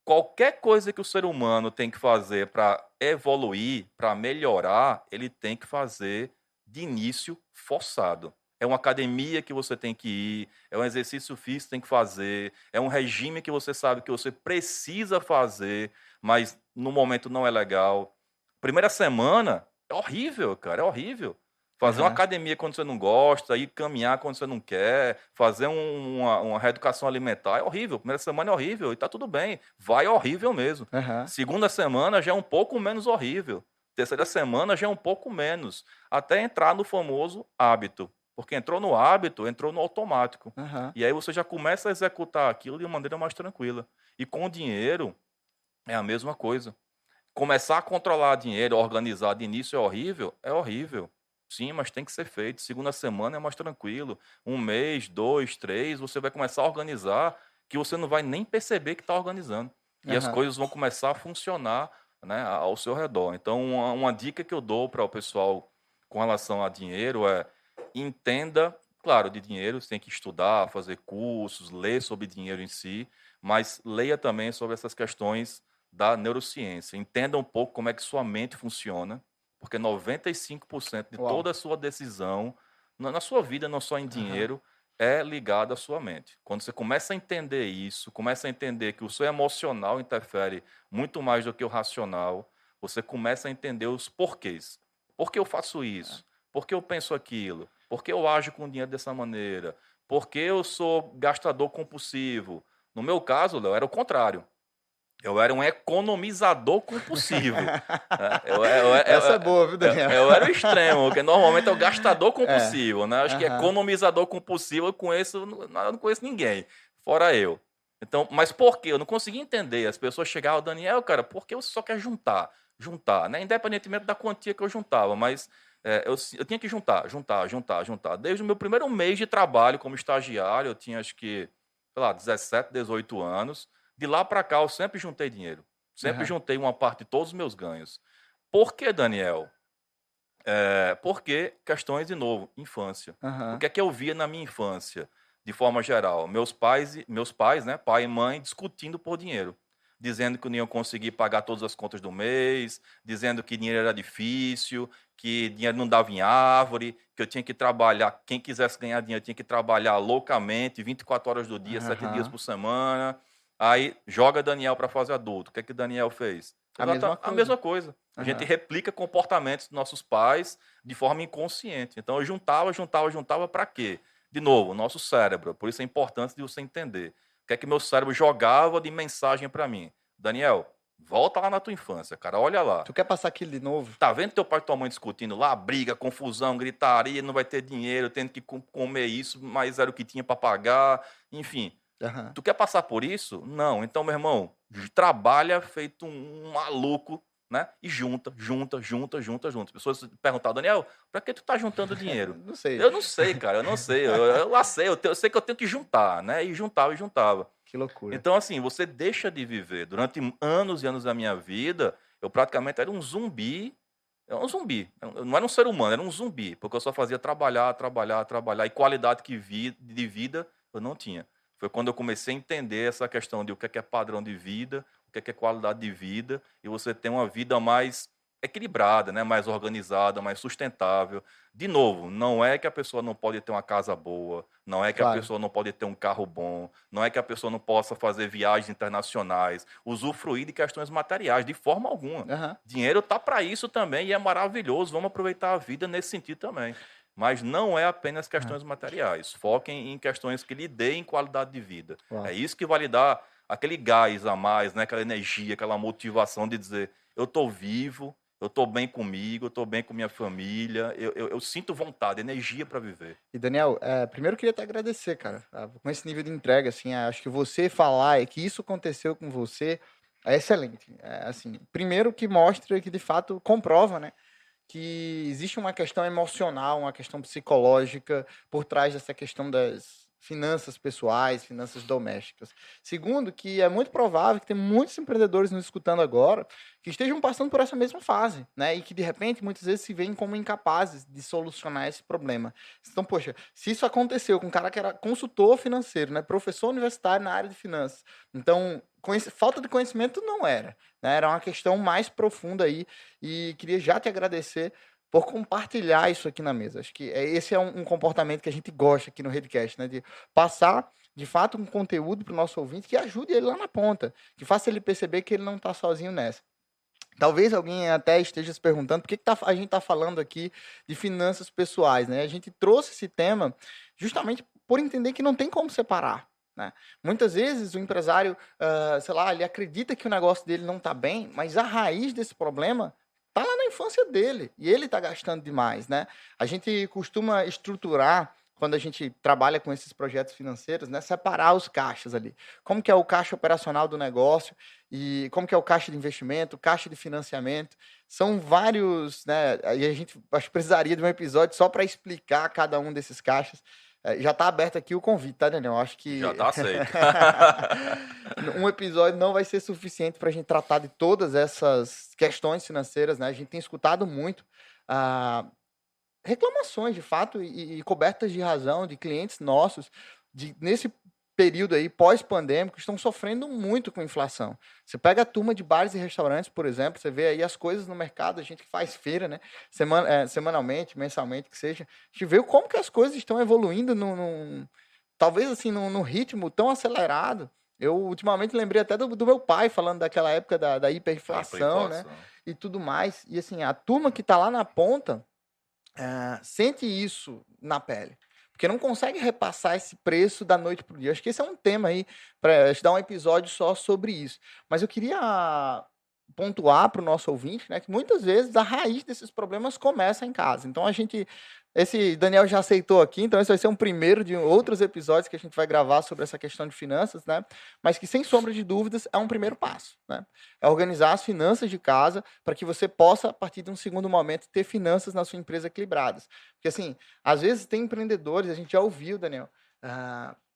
B: Qualquer coisa que o ser humano tem que fazer para evoluir, para melhorar, ele tem que fazer de início forçado. É uma academia que você tem que ir, é um exercício físico que tem que fazer, é um regime que você sabe que você precisa fazer, mas no momento não é legal. Primeira semana é horrível, cara, é horrível. Fazer uma academia quando você não gosta, ir caminhar quando você não quer, fazer uma reeducação alimentar é horrível. Primeira semana é horrível e tá tudo bem, vai horrível mesmo. Segunda semana já é um pouco menos horrível. Terceira semana já é um pouco menos, até entrar no famoso hábito. Porque entrou no hábito, entrou no automático. E aí você já começa a executar aquilo de uma maneira mais tranquila. E com o dinheiro, é a mesma coisa. Começar a controlar dinheiro, organizar de início é horrível? É horrível. Sim, mas tem que ser feito. Segunda semana é mais tranquilo. 1 mês, 2, 3, você vai começar a organizar que você não vai nem perceber que está organizando. E as coisas vão começar a funcionar, né, ao seu redor. Então, uma dica que eu dou para o pessoal com relação a dinheiro é: entenda, claro, de dinheiro, você tem que estudar, fazer cursos, ler sobre dinheiro em si, mas leia também sobre essas questões da neurociência. Entenda um pouco como é que sua mente funciona, porque 95% de toda a sua decisão, na sua vida, não só em dinheiro, é ligada à sua mente. Quando você começa a entender isso, começa a entender que o seu emocional interfere muito mais do que o racional, você começa a entender os porquês. Por que eu faço isso? Por que eu penso aquilo? Por que eu ajo com o dinheiro dessa maneira? Por que eu sou gastador compulsivo? No meu caso, Léo, era o contrário. Eu era um economizador compulsivo.
A: Essa é boa, viu, Daniel?
B: Eu era o extremo, porque normalmente é o gastador compulsivo, né? Acho que economizador compulsivo eu não conheço ninguém, fora eu. Então, mas por quê? Eu não conseguia entender. As pessoas chegavam, Daniel, cara, por que você só quer juntar? Juntar, né? Independentemente da quantia que eu juntava, mas eu tinha que juntar. Desde o meu primeiro mês de trabalho como estagiário, eu tinha acho que, sei lá, 17, 18 anos. De lá para cá, eu sempre juntei dinheiro. Sempre
A: Aham,
B: juntei uma parte de todos os meus ganhos. Por que, Daniel? Porque questões, de novo, infância. O
A: aham,
B: que é que eu via na minha infância, de forma geral? Meus pais, né, pai e mãe, discutindo por dinheiro, dizendo que não iam conseguir pagar todas as contas do mês, dizendo que dinheiro era difícil, que dinheiro não dava em árvore, que eu tinha que trabalhar, quem quisesse ganhar dinheiro tinha que trabalhar loucamente, 24 horas do dia, 7 dias
A: aham.
B: por semana. Aí joga Daniel para fase adulto. O que é que Daniel fez?
A: A mesma
B: A
A: coisa.
B: mesma coisa. A gente
A: Aham.
B: replica comportamentos dos nossos pais de forma inconsciente. Então eu juntava para quê? De novo, o nosso cérebro. Por isso é importante de você entender. O que é que meu cérebro jogava de mensagem para mim? Daniel, volta lá na tua infância, cara. Olha lá.
A: Tu quer passar aquilo de novo?
B: Tá vendo teu pai e tua mãe discutindo lá? Briga, confusão, gritaria, não vai ter dinheiro, tendo que comer isso, mas era o que tinha para pagar. Enfim,
A: Aham.
B: tu quer passar por isso? Não. Então, meu irmão, trabalha feito um maluco, né? E junta. As pessoas perguntam, Daniel, para que tu tá juntando dinheiro?
A: Não sei.
B: Eu não sei, cara, eu não sei. Eu lá sei, eu sei que eu tenho que juntar, né? E juntava.
A: Que loucura.
B: Então, assim, você deixa de viver. Durante anos e anos da minha vida, eu praticamente era um zumbi. Era um zumbi. Eu não era um ser humano, era um zumbi. Porque eu só fazia trabalhar. E qualidade de vida eu não tinha. Foi quando eu comecei a entender essa questão de o que é padrão de vida, o que é qualidade de vida, e você ter uma vida mais equilibrada, né? Mais organizada, mais sustentável. De novo, não é que a pessoa não pode ter uma casa boa, não é que a
A: Claro.
B: pessoa não pode ter um carro bom, não é que a pessoa não possa fazer viagens internacionais, usufruir de questões materiais, de forma alguma.
A: Aham.
B: Dinheiro tá para isso também e é maravilhoso, vamos aproveitar a vida nesse sentido também. Mas não é apenas
A: Aham.
B: questões materiais. Foquem em questões que lhe deem qualidade de vida. É
A: Uau.
B: isso que vai lhe dar aquele gás a mais, né? Aquela energia, aquela motivação de dizer: eu estou vivo, eu estou bem comigo, eu estou bem com minha família, eu sinto vontade, energia para viver.
A: E Daniel, primeiro eu queria te agradecer, cara. Com esse nível de entrega, assim, acho que você falar que isso aconteceu com você é excelente. Assim, primeiro que mostra que de fato comprova, né, que existe uma questão emocional, uma questão psicológica por trás dessa questão das finanças pessoais, finanças domésticas. Segundo, que é muito provável que tem muitos empreendedores nos escutando agora que estejam passando por essa mesma fase, né? E que de repente muitas vezes se veem como incapazes de solucionar esse problema. Então, poxa, se isso aconteceu com um cara que era consultor financeiro, né, professor universitário na área de finanças, então falta de conhecimento não era, né? Era uma questão mais profunda aí e queria já te agradecer por compartilhar isso aqui na mesa. Acho que esse é um comportamento que a gente gosta aqui no Redcast, né? De passar, de fato, um conteúdo para o nosso ouvinte que ajude ele lá na ponta, que faça ele perceber que ele não está sozinho nessa. Talvez alguém até esteja se perguntando por que a gente está falando aqui de finanças pessoais, né? A gente trouxe esse tema justamente por entender que não tem como separar, né? Muitas vezes o empresário, sei lá, ele acredita que o negócio dele não está bem, mas a raiz desse problema está lá na infância dele e ele está gastando demais, né? A gente costuma estruturar quando a gente trabalha com esses projetos financeiros, né, separar os caixas ali. Como que é o caixa operacional do negócio e como que é o caixa de investimento, o caixa de financiamento. São vários, né, e a gente acho que precisaria de um episódio só para explicar cada um desses caixas. Já está aberto aqui o convite, tá, Daniel? Acho
B: Já
A: que
B: está aceito.
A: um episódio não vai ser suficiente para a gente tratar de todas essas questões financeiras, né? A gente tem escutado muito ah, reclamações, de fato, e cobertas de razão de clientes nossos, nesse período aí pós-pandêmico, estão sofrendo muito com inflação. Você pega a turma de bares e restaurantes, por exemplo, você vê aí as coisas no mercado, a gente que faz feira, né? Semanalmente, mensalmente, que seja, a gente vê como que as coisas estão evoluindo talvez assim, num ritmo tão acelerado. Eu ultimamente lembrei até do meu pai falando daquela época da
B: A
A: hiperinflação, né?
B: hiperinflação.
A: E tudo mais. E assim, a turma que está lá na ponta sente isso na pele. Porque não consegue repassar esse preço da noite para o dia. Acho que esse é um tema aí para dar um episódio só sobre isso. Mas eu queria pontuar para o nosso ouvinte, né, que muitas vezes a raiz desses problemas começa em casa. Então a gente Esse Daniel já aceitou aqui, então esse vai ser um primeiro de outros episódios que a gente vai gravar sobre essa questão de finanças, né? Mas que, sem sombra de dúvidas, é um primeiro passo, né? É organizar as finanças de casa para que você possa, a partir de um segundo momento, ter finanças na sua empresa equilibradas. Porque, assim, às vezes tem empreendedores, a gente já ouviu, Daniel,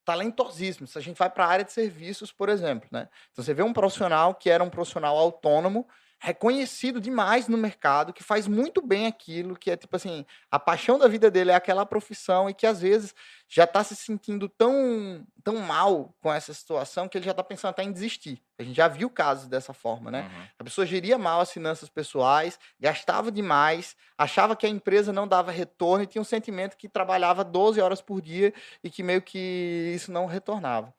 A: talentosíssimos. Se a gente vai para a área de serviços, por exemplo, né? Então, você vê um profissional que era um profissional autônomo, reconhecido demais no mercado, que faz muito bem aquilo, que é tipo assim, a paixão da vida dele é aquela profissão e que às vezes já está se sentindo tão mal com essa situação que ele já está pensando até em desistir. A gente já viu casos dessa forma, né?
B: Uhum.
A: A pessoa geria mal as finanças pessoais, gastava demais, achava que a empresa não dava retorno e tinha um sentimento que trabalhava 12 horas por dia e que meio que isso não retornava.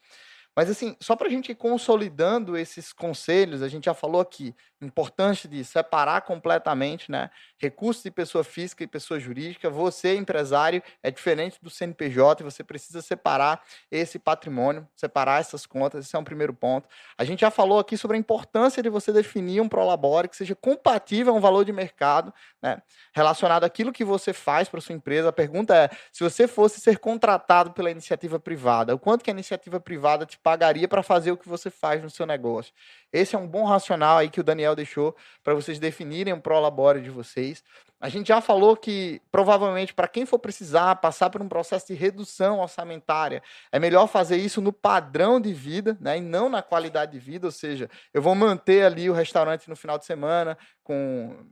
A: Mas assim, só para a gente ir consolidando esses conselhos, a gente já falou aqui, importância de separar completamente, né? Recursos de pessoa física e pessoa jurídica. Você, empresário, é diferente do CNPJ, você precisa separar esse patrimônio, separar essas contas, esse é um primeiro ponto. A gente já falou aqui sobre a importância de você definir um prolabore que seja compatível a um valor de mercado, né? Relacionado àquilo que você faz para sua empresa. A pergunta é, se você fosse ser contratado pela iniciativa privada, o quanto que a iniciativa privada te pagaria para fazer o que você faz no seu negócio? Esse é um bom racional aí que o Daniel deixou para vocês definirem o prolabore de vocês. A gente já falou que, provavelmente, para quem for precisar passar por um processo de redução orçamentária, é melhor fazer isso no padrão de vida, né, e não na qualidade de vida, ou seja, eu vou manter ali o restaurante no final de semana com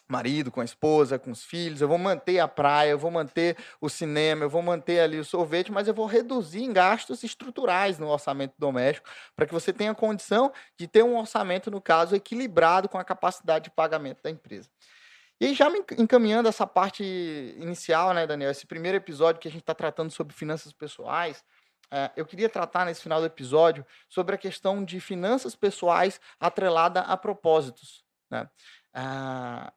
A: marido, com a esposa, com os filhos, eu vou manter a praia, eu vou manter o cinema, eu vou manter ali o sorvete, mas eu vou reduzir em gastos estruturais no orçamento doméstico, para que você tenha condição de ter um orçamento, no caso, equilibrado com a capacidade de pagamento da empresa. E aí, já me encaminhando essa parte inicial, né, Daniel, esse primeiro episódio que a gente está tratando sobre finanças pessoais, eu queria tratar nesse final do episódio sobre a questão de finanças pessoais atrelada a propósitos, né? Ah,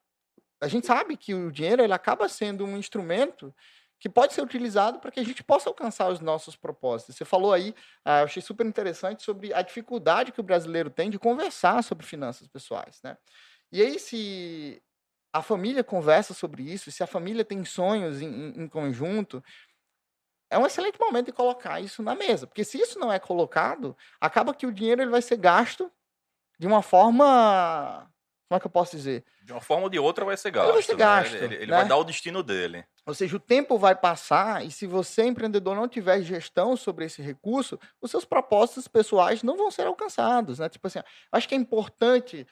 A: a gente sabe que o dinheiro ele acaba sendo um instrumento que pode ser utilizado para que a gente possa alcançar os nossos propósitos. Você falou aí, eu achei super interessante sobre a dificuldade que o brasileiro tem de conversar sobre finanças pessoais, né? E aí, se a família conversa sobre isso, se a família tem sonhos em conjunto, é um excelente momento de colocar isso na mesa. Porque se isso não é colocado, acaba que o dinheiro ele vai ser gasto de uma forma. Como é que eu posso dizer?
B: De uma forma ou de outra vai ser
A: Ele vai ser
B: gasto, né?
A: gasto,
B: Ele vai
A: né?
B: dar o destino dele.
A: Ou seja, o tempo vai passar e se você, empreendedor, não tiver gestão sobre esse recurso, os seus propósitos pessoais não vão ser alcançados, né? Tipo assim, acho que é importante,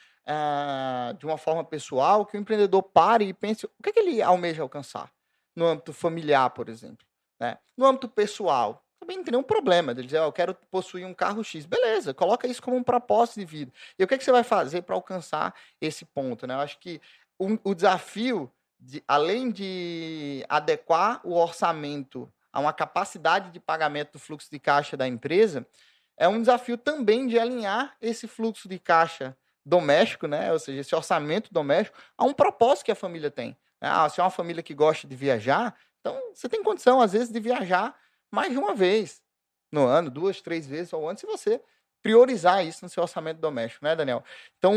A: de uma forma pessoal, que o empreendedor pare e pense o que é que ele almeja alcançar no âmbito familiar, por exemplo, né? No âmbito pessoal, também não tem nenhum problema de dizer, eu quero possuir um carro X. Beleza, coloca isso como um propósito de vida. E o que é que você vai fazer para alcançar esse ponto, né? Eu acho que o desafio além de adequar o orçamento a uma capacidade de pagamento do fluxo de caixa da empresa, é um desafio também de alinhar esse fluxo de caixa doméstico, né? Ou seja, esse orçamento doméstico, a um propósito que a família tem. Se é uma família que gosta de viajar, então você tem condição, às vezes, de viajar mais de uma vez no ano, 2, 3 vezes ao ano, se você priorizar isso no seu orçamento doméstico, né, Daniel? Então,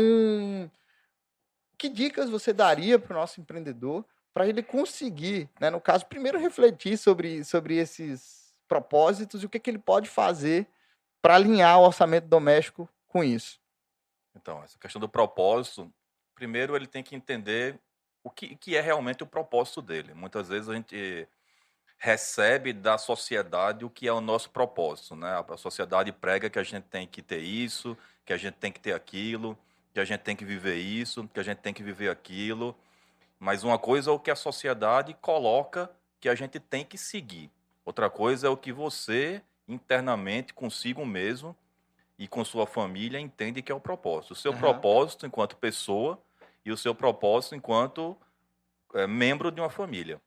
A: que dicas você daria para o nosso empreendedor para ele conseguir, né, no caso, primeiro refletir sobre esses propósitos e o que, que ele pode fazer para alinhar o orçamento doméstico com isso?
B: Então, essa questão do propósito, primeiro ele tem que entender que é realmente o propósito dele. Muitas vezes a gente recebe da sociedade o que é o nosso propósito, né? A sociedade prega que a gente tem que ter isso, que a gente tem que ter aquilo, que a gente tem que viver isso, que a gente tem que viver aquilo. Mas uma coisa é o que a sociedade coloca que a gente tem que seguir. Outra coisa é o que você internamente, consigo mesmo e com sua família, entende que é o propósito. O seu
A: Aham,
B: propósito enquanto pessoa e o seu propósito enquanto membro de uma família.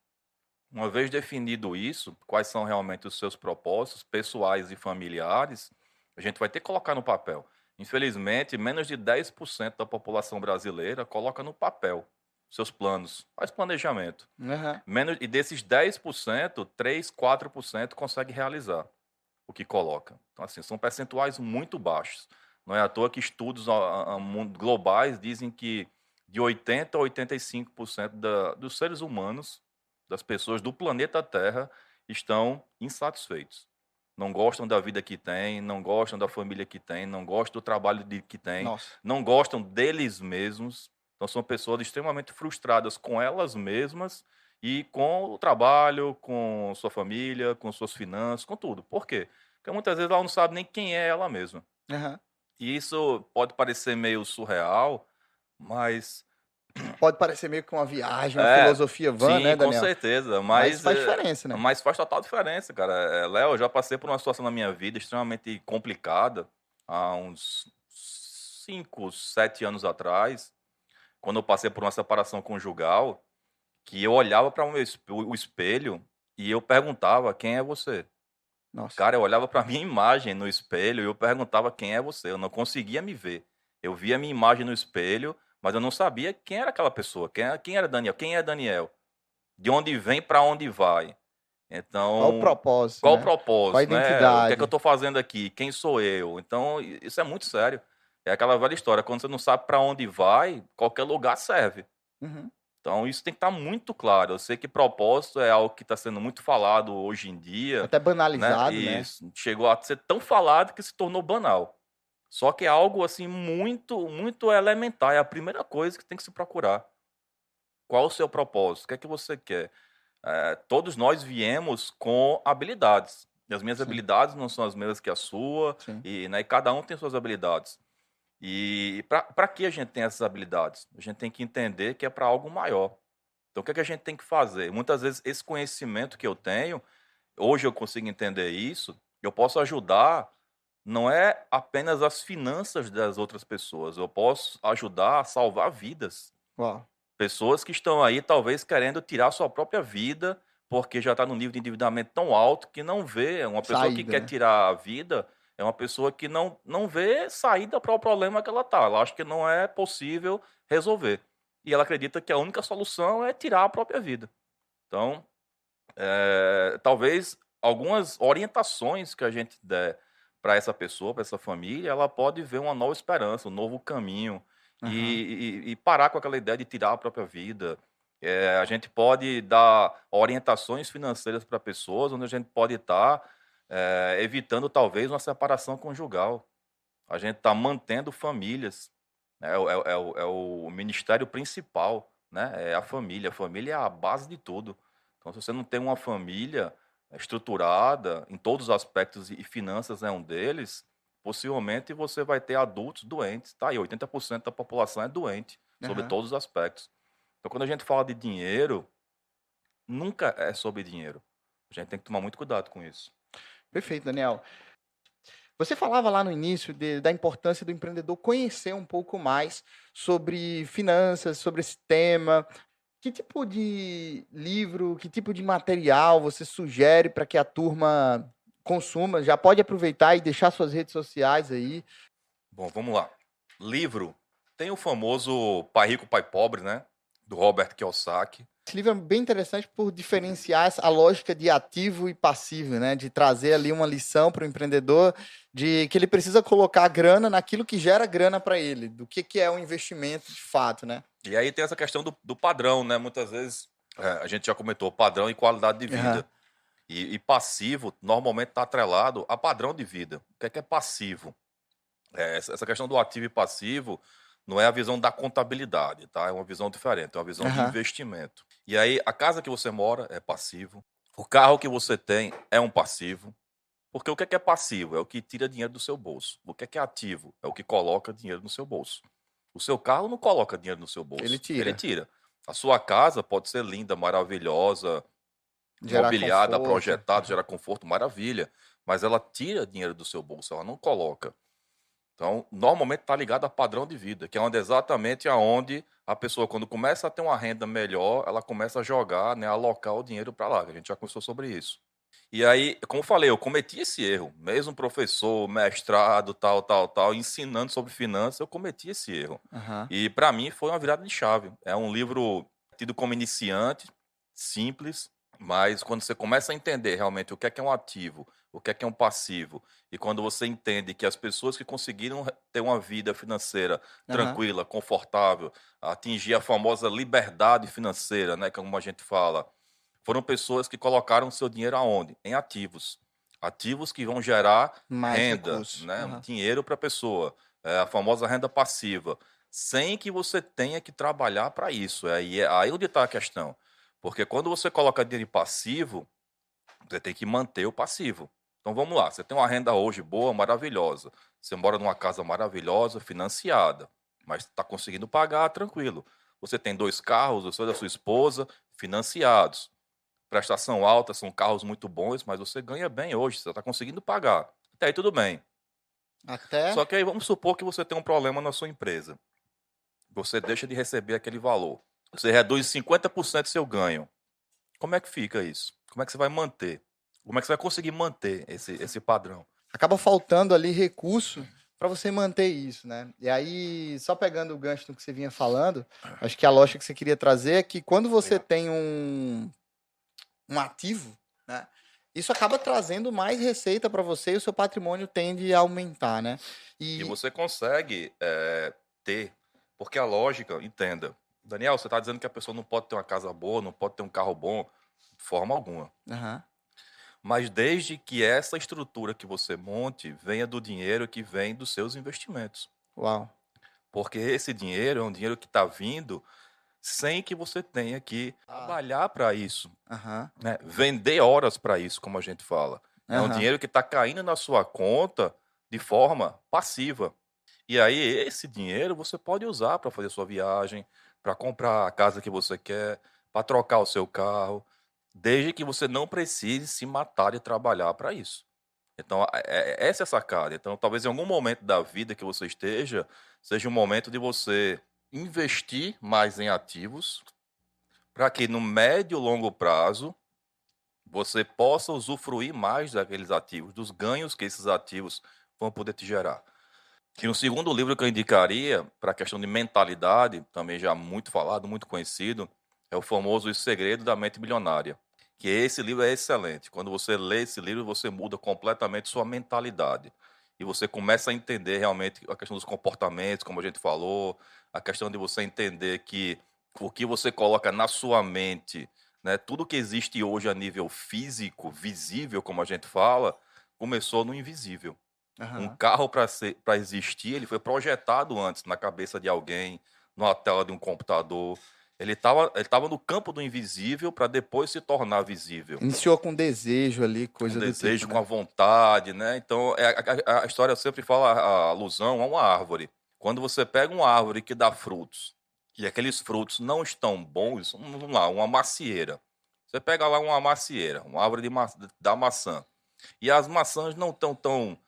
B: Uma vez definido isso, quais são realmente os seus propósitos pessoais e familiares, a gente vai ter que colocar no papel. Infelizmente, menos de 10% da população brasileira coloca no papel seus planos, faz planejamento.
A: aham,
B: E desses 10%, 3, 4% consegue realizar o que coloca. Então, assim, são percentuais muito baixos. Não é à toa que estudos globais dizem que de 80% a 85% dos seres humanos das pessoas do planeta Terra estão insatisfeitos. Não gostam da vida que têm, não gostam da família que têm, não gostam do trabalho que têm,
A: Nossa.
B: não gostam deles mesmos. Então, são pessoas extremamente frustradas com elas mesmas e com o trabalho, com sua família, com suas finanças, com tudo. Por quê? Porque muitas vezes ela não sabe nem quem é ela mesma.
A: Aham.
B: E isso pode parecer meio surreal, mas
A: Pode parecer meio que uma viagem, uma
B: é,
A: filosofia vã,
B: sim,
A: né,
B: com
A: Daniel?
B: certeza.
A: Mas faz diferença, né?
B: Mas faz total diferença, cara. Léo, eu já passei por uma situação na minha vida extremamente complicada há uns 5, 7 anos atrás, quando eu passei por uma separação conjugal, que eu olhava para o espelho e eu perguntava: quem é você?
A: Nossa.
B: Cara, eu olhava para minha imagem no espelho e eu perguntava: quem é você? Eu não conseguia me ver. Eu via minha imagem no espelho, mas eu não sabia quem era aquela pessoa, quem era Daniel, quem é Daniel, de onde vem para onde vai.
A: Qual o
B: Então,
A: propósito,
B: qual o
A: né? Qual a
B: propósito, né? O que é que eu
A: identidade?
B: estou fazendo aqui? Quem sou eu? Então, isso é muito sério. É aquela velha história, quando você não sabe para onde vai, qualquer lugar serve.
A: Uhum.
B: Então, isso tem que estar muito claro. Eu sei que propósito é algo que está sendo muito falado hoje em dia,
A: Até
B: né?
A: banalizado, né?
B: Isso chegou a ser tão falado que se tornou banal. Só que é algo assim muito, muito elementar. É a primeira coisa que tem que se procurar. Qual o seu propósito? O que é que você quer? Todos nós viemos com habilidades. E as minhas
A: Sim,
B: habilidades não são as mesmas que a sua,
A: sim.
B: e, né, e cada um tem suas habilidades. E para que a gente tem essas habilidades? A gente tem que entender que é para algo maior. Então, o que é que a gente tem que fazer? Muitas vezes, esse conhecimento que eu tenho, hoje eu consigo entender isso, eu posso ajudar, não é apenas as finanças das outras pessoas, eu posso ajudar a salvar vidas.
A: Uau.
B: Pessoas que estão aí, talvez, querendo tirar sua própria vida, porque já está no nível de endividamento tão alto que não vê. Uma pessoa que
A: Saída,
B: quer
A: né?
B: tirar a vida é uma pessoa que não vê saída para o problema que ela está. Ela acha que não é possível resolver. E ela acredita que a única solução é tirar a própria vida. Então, talvez algumas orientações que a gente der para essa pessoa, para essa família, ela pode ver uma nova esperança, um novo caminho
A: Aham.
B: e parar com aquela ideia de tirar a própria vida. A gente pode dar orientações financeiras para pessoas, onde a gente pode estar evitando talvez uma separação conjugal. A gente está mantendo famílias. Né? É o ministério principal, né? É a família. A família é a base de tudo. Então, se você não tem uma família estruturada em todos os aspectos e finanças é um deles, possivelmente você vai ter adultos doentes. Tá aí, 80% da população é doente sobre
A: Aham.
B: todos os aspectos. Então, quando a gente fala de dinheiro, nunca é sobre dinheiro. A gente tem que tomar muito cuidado com isso.
A: Perfeito, Daniel. Você falava lá no início da importância do empreendedor conhecer um pouco mais sobre finanças, sobre esse tema. Que tipo de livro, que tipo de material você sugere para que a turma consuma? Já pode aproveitar e deixar suas redes sociais aí.
B: Bom, vamos lá. Livro. Tem o famoso Pai Rico, Pai Pobre, né? Do Robert Kiyosaki.
A: Esse livro é bem interessante por diferenciar a lógica de ativo e passivo, né? De trazer ali uma lição para o empreendedor de que ele precisa colocar grana naquilo que gera grana para ele, do que é um investimento de fato, né?
B: E aí tem essa questão do padrão, né? Muitas vezes, a gente já comentou, padrão e qualidade de
A: Aham,
B: vida. E passivo normalmente está atrelado a padrão de vida. O que é passivo? Essa questão do ativo e passivo não é a visão da contabilidade, tá? É uma visão diferente, é uma visão de
A: aham,
B: investimento. E aí, a casa que você mora é passivo, o carro que você tem é um passivo, porque o que é passivo? É o que tira dinheiro do seu bolso. O que é ativo? É o que coloca dinheiro no seu bolso. O seu carro não coloca dinheiro no seu
A: ele
B: bolso, ele
A: tira.
B: tira. A sua casa pode ser linda, maravilhosa,
A: Gerar
B: mobiliada,
A: conforto.
B: projetada,
A: Aham,
B: gera conforto, maravilha. Mas ela tira dinheiro do seu bolso, ela não coloca. Então, normalmente está ligado a padrão de vida, que é onde exatamente aonde a pessoa, quando começa a ter uma renda melhor, ela começa a jogar, né, alocar o dinheiro para lá, que a gente já conversou sobre isso. E aí, como eu falei, eu cometi esse erro. Mesmo professor, mestrado, tal, tal, tal, ensinando sobre finanças, eu cometi esse erro.
A: aham,
B: E para mim foi uma virada de chave. É um livro tido como iniciante, simples, mas quando você começa a entender realmente o que é um ativo, o que é um passivo, e quando você entende que as pessoas que conseguiram ter uma vida financeira
A: aham.
B: tranquila, confortável, atingir a famosa liberdade financeira, né, como a gente fala, foram pessoas que colocaram seu dinheiro aonde? Em ativos. Ativos que vão gerar
A: Mais
B: renda,
A: recursos.
B: né?
A: Aham.
B: Dinheiro para a pessoa. A famosa renda passiva. Sem que você tenha que trabalhar para isso. Aí onde está a questão. Porque quando você coloca dinheiro em passivo, você tem que manter o passivo. Então vamos lá, você tem uma renda hoje boa, maravilhosa. Você mora numa casa maravilhosa, financiada, mas está conseguindo pagar tranquilo. Você tem 2 carros, o seu e da sua esposa, financiados. Prestação alta, são carros muito bons, mas você ganha bem hoje, você está conseguindo pagar. Até aí tudo bem.
A: Até.
B: Só que aí vamos supor que você tem um problema na sua empresa. Você deixa de receber aquele valor. Você reduz 50% do seu ganho. Como é que fica isso? Como é que você vai manter? Como é que você vai conseguir manter esse padrão?
A: Acaba faltando ali recurso para você manter isso, né? E aí, só pegando o gancho do que você vinha falando, acho que a lógica que você queria trazer é que quando você tem um ativo, né? Isso acaba trazendo mais receita para você e o seu patrimônio tende a aumentar, né?
B: E
A: E.
B: você consegue ter, porque a lógica, entenda. Daniel, você está dizendo que a pessoa não pode ter uma casa boa, não pode ter um carro bom, de forma alguma.
A: Aham.
B: Mas desde que essa estrutura que você monte venha do dinheiro que vem dos seus investimentos.
A: Uau.
B: Porque esse dinheiro é um dinheiro que está vindo sem que você tenha que trabalhar para isso,
A: Aham.
B: né? Vender horas para isso, como a gente fala. É um
A: Aham.
B: dinheiro que está caindo na sua conta de forma passiva. E aí, esse dinheiro você pode usar para fazer sua viagem, para comprar a casa que você quer, para trocar o seu carro, desde que você não precise se matar e trabalhar para isso. Então, essa é a sacada. Então, talvez em algum momento da vida que você esteja, seja um momento de você investir mais em ativos, para que no médio e longo prazo você possa usufruir mais daqueles ativos, dos ganhos que esses ativos vão poder te gerar. Que um segundo livro que eu indicaria para a questão de mentalidade, também já muito falado, muito conhecido, é o famoso O Segredo da Mente Milionária. Que esse livro é excelente. Quando você lê esse livro, você muda completamente sua mentalidade. E você começa a entender realmente a questão dos comportamentos, como a gente falou, a questão de você entender que o que você coloca na sua mente, né, tudo que existe hoje a nível físico, visível, como a gente fala, começou no invisível. Um
A: Aham.
B: carro para existir, ele foi projetado antes na cabeça de alguém, numa tela de um computador. Ele tava no campo do invisível para depois se tornar visível.
A: Iniciou com desejo ali,
B: Com
A: coisa do tipo,
B: desejo, com a
A: né?
B: vontade, né? Então, a história sempre fala a alusão a uma árvore. Quando você pega uma árvore que dá frutos, e aqueles frutos não estão bons, vamos lá, uma macieira. Você pega lá uma macieira, uma árvore da maçã. E as maçãs não estão tão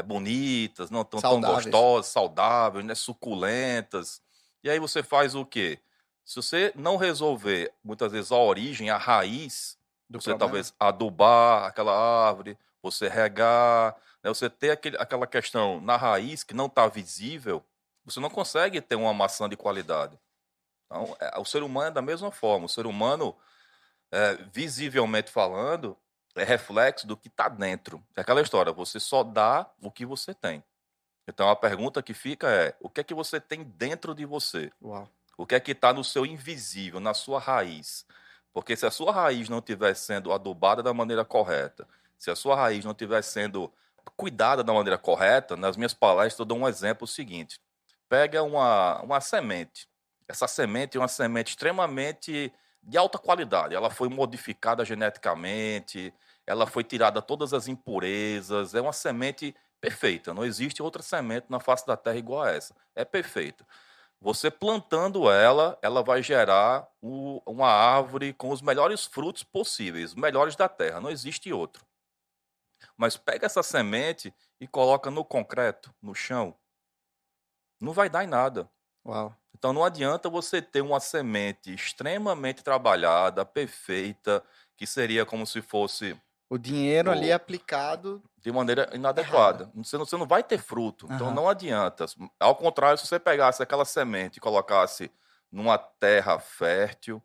B: bonitas, não estão tão
A: Saudáveis.
B: gostosas, saudáveis, né, suculentas. E aí você faz o quê? Se você não resolver, muitas vezes, a origem, a raiz,
A: Do
B: você
A: problema?
B: talvez adubar aquela árvore, você regar, né, você ter aquela questão na raiz que não está visível, você não consegue ter uma maçã de qualidade. Então, o ser humano é da mesma forma. O ser humano, visivelmente falando, é reflexo do que está dentro. É aquela história, você só dá o que você tem. Então a pergunta que fica é: o que é que você tem dentro de você?
A: Uau.
B: O que é que está no seu invisível, na sua raiz? Porque se a sua raiz não estiver sendo adubada da maneira correta, se a sua raiz não estiver sendo cuidada da maneira correta, nas minhas palestras eu dou um exemplo seguinte. Pega uma semente. Essa semente é uma semente extremamente de alta qualidade. Ela foi modificada geneticamente, ela foi tirada todas as impurezas, é uma semente perfeita. Não existe outra semente na face da terra igual a essa. É perfeita. Você plantando ela, ela vai gerar uma árvore com os melhores frutos possíveis, os melhores da terra. Não existe outro. Mas pega essa semente e coloca no concreto, no chão. Não vai dar em nada.
A: Uau.
B: Então não adianta você ter uma semente extremamente trabalhada, perfeita, que seria como se fosse
A: O dinheiro ali
B: o,
A: aplicado
B: de maneira
A: errada.
B: inadequada. Você não vai ter fruto. Então
A: Aham.
B: não adianta. Ao contrário, se você pegasse aquela semente e colocasse numa terra fértil,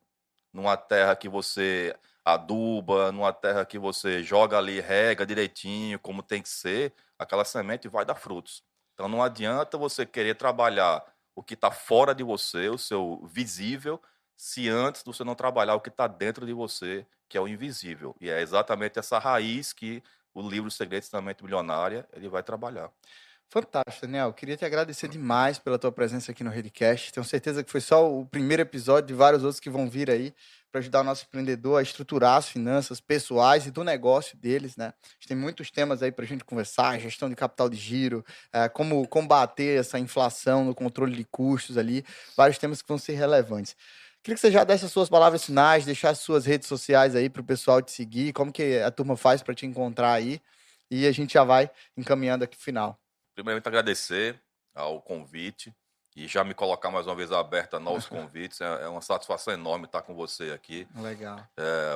B: numa terra que você aduba, numa terra que você joga ali, rega direitinho, como tem que ser, aquela semente vai dar frutos. Então não adianta você querer trabalhar o que está fora de você, o seu visível, se antes você não trabalhar o que está dentro de você, que é o invisível. E é exatamente essa raiz que o livro Segredos da Mente Milionária ele vai trabalhar.
A: Fantástico, Daniel. Queria te agradecer demais pela tua presença aqui no Redcast. Tenho certeza que foi só o primeiro episódio de vários outros que vão vir aí para ajudar o nosso empreendedor a estruturar as finanças pessoais e do negócio deles, né? A gente tem muitos temas aí para a gente conversar, gestão de capital de giro, como combater essa inflação no controle de custos ali, vários temas que vão ser relevantes. Queria que você já desse as suas palavras finais, deixar as suas redes sociais aí para o pessoal te seguir, como que a turma faz para te encontrar aí, e a gente já vai encaminhando aqui o final.
B: Primeiramente, agradecer ao convite e já me colocar mais uma vez aberto a novos convites. É uma satisfação enorme estar com você aqui.
A: Legal.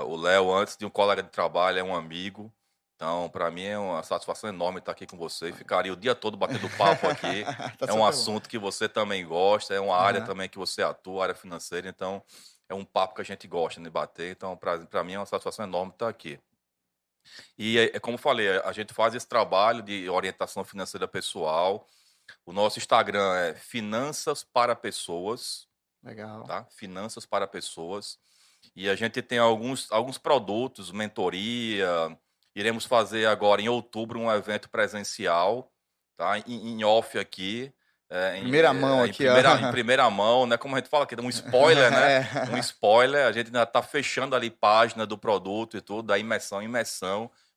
B: O Léo, antes de um colega de trabalho, é um amigo. Então, para mim, é uma satisfação enorme estar aqui com você. Ficaria o dia todo batendo papo aqui.
A: Tá
B: É um
A: super
B: assunto que você também gosta, é uma área
A: Aham.
B: também que você atua, área financeira. Então, é um papo que a gente gosta de bater. Então, para mim, é uma satisfação enorme estar aqui. E é como falei, a gente faz esse trabalho de orientação financeira pessoal. O nosso Instagram é Finanças para Pessoas,
A: Legal.
B: tá? Finanças para Pessoas. E a gente tem alguns produtos, mentoria. Iremos fazer agora em outubro um evento presencial, tá? Em off aqui.
A: Primeira mão
B: Em
A: aqui, ó.
B: primeira mão, né? Como a gente fala aqui, um spoiler, né?
A: É.
B: Um spoiler. A gente ainda está fechando ali página do produto e tudo, da imersão,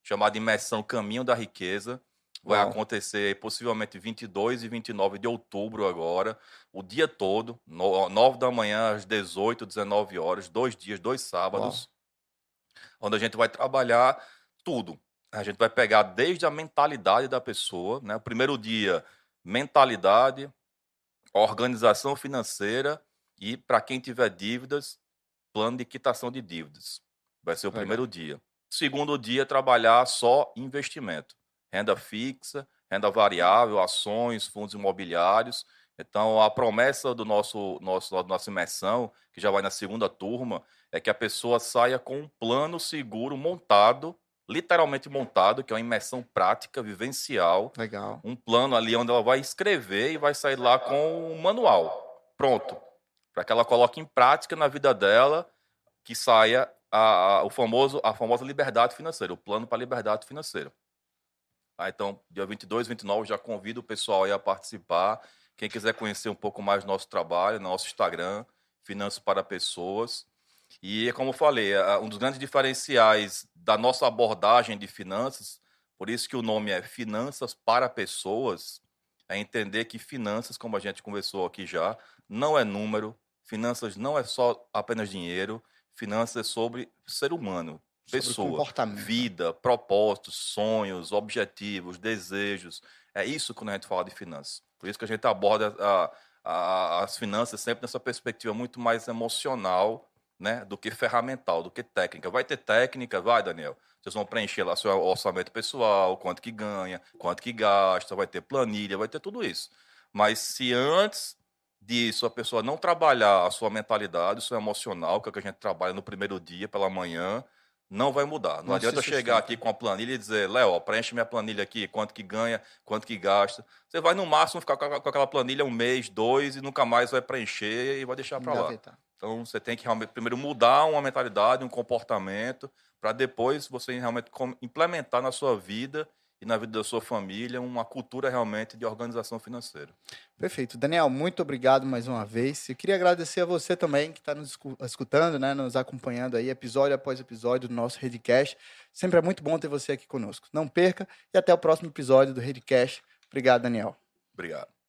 B: chamada Imersão Caminho da Riqueza. Vai
A: Uau.
B: acontecer possivelmente 22 e 29 de outubro agora, o dia todo, 9 da manhã às 18, 19 horas, 2 dias, 2 sábados, onde a gente vai trabalhar tudo. A gente vai pegar desde a mentalidade da pessoa, né? O primeiro dia, mentalidade, organização financeira e, para quem tiver dívidas, plano de quitação de dívidas. Vai ser o
A: Legal.
B: primeiro dia. Segundo dia, trabalhar só investimento. Renda fixa, renda variável, ações, fundos imobiliários. Então, a promessa da nossa imersão, que já vai na segunda turma, é que a pessoa saia com um plano seguro montado, literalmente montado, que é uma imersão prática, vivencial,
A: Legal.
B: um plano ali onde ela vai escrever e vai sair lá com um manual pronto, para que ela coloque em prática na vida dela, que saia a famosa liberdade financeira, o plano para a liberdade financeira. Então, dia 22, 29, já convido o pessoal aí a participar. Quem quiser conhecer um pouco mais do nosso trabalho, nosso Instagram, Finanças para Pessoas. E, como eu falei, um dos grandes diferenciais da nossa abordagem de finanças, por isso que o nome é Finanças para Pessoas, é entender que finanças, como a gente conversou aqui já, não é número, finanças não é só apenas dinheiro, finanças é sobre ser humano,
A: Sobre
B: pessoa,
A: comportamento.
B: vida, propósitos, sonhos, objetivos, desejos. É isso quando a gente fala de finanças. Por isso que a gente aborda as finanças sempre nessa perspectiva muito mais emocional, né, do que ferramental, do que técnica. Vai ter técnica? Vai, Daniel. Vocês vão preencher lá seu orçamento pessoal, quanto que ganha, quanto que gasta, vai ter planilha, vai ter tudo isso. Mas se antes disso a pessoa não trabalhar a sua mentalidade, o seu emocional, que é o que a gente trabalha no primeiro dia, pela manhã, não vai mudar. Não
A: Não se
B: adianta chegar
A: sustenta.
B: aqui com a planilha e dizer, Léo, ó, preenche minha planilha aqui, quanto que ganha, quanto que gasta. Você vai, no máximo, ficar com aquela planilha 1 mês, 2, e nunca mais vai preencher e vai deixar para lá.
A: Engavetar.
B: Então, você tem que realmente primeiro mudar uma mentalidade, um comportamento, para depois você realmente implementar na sua vida e na vida da sua família uma cultura realmente de organização financeira.
A: Perfeito. Daniel, muito obrigado mais uma vez. Eu queria agradecer a você também que está nos escutando, né, nos acompanhando aí, episódio após episódio do nosso Redcast. Sempre é muito bom ter você aqui conosco. Não perca e até o próximo episódio do Redcast. Obrigado, Daniel.
B: Obrigado.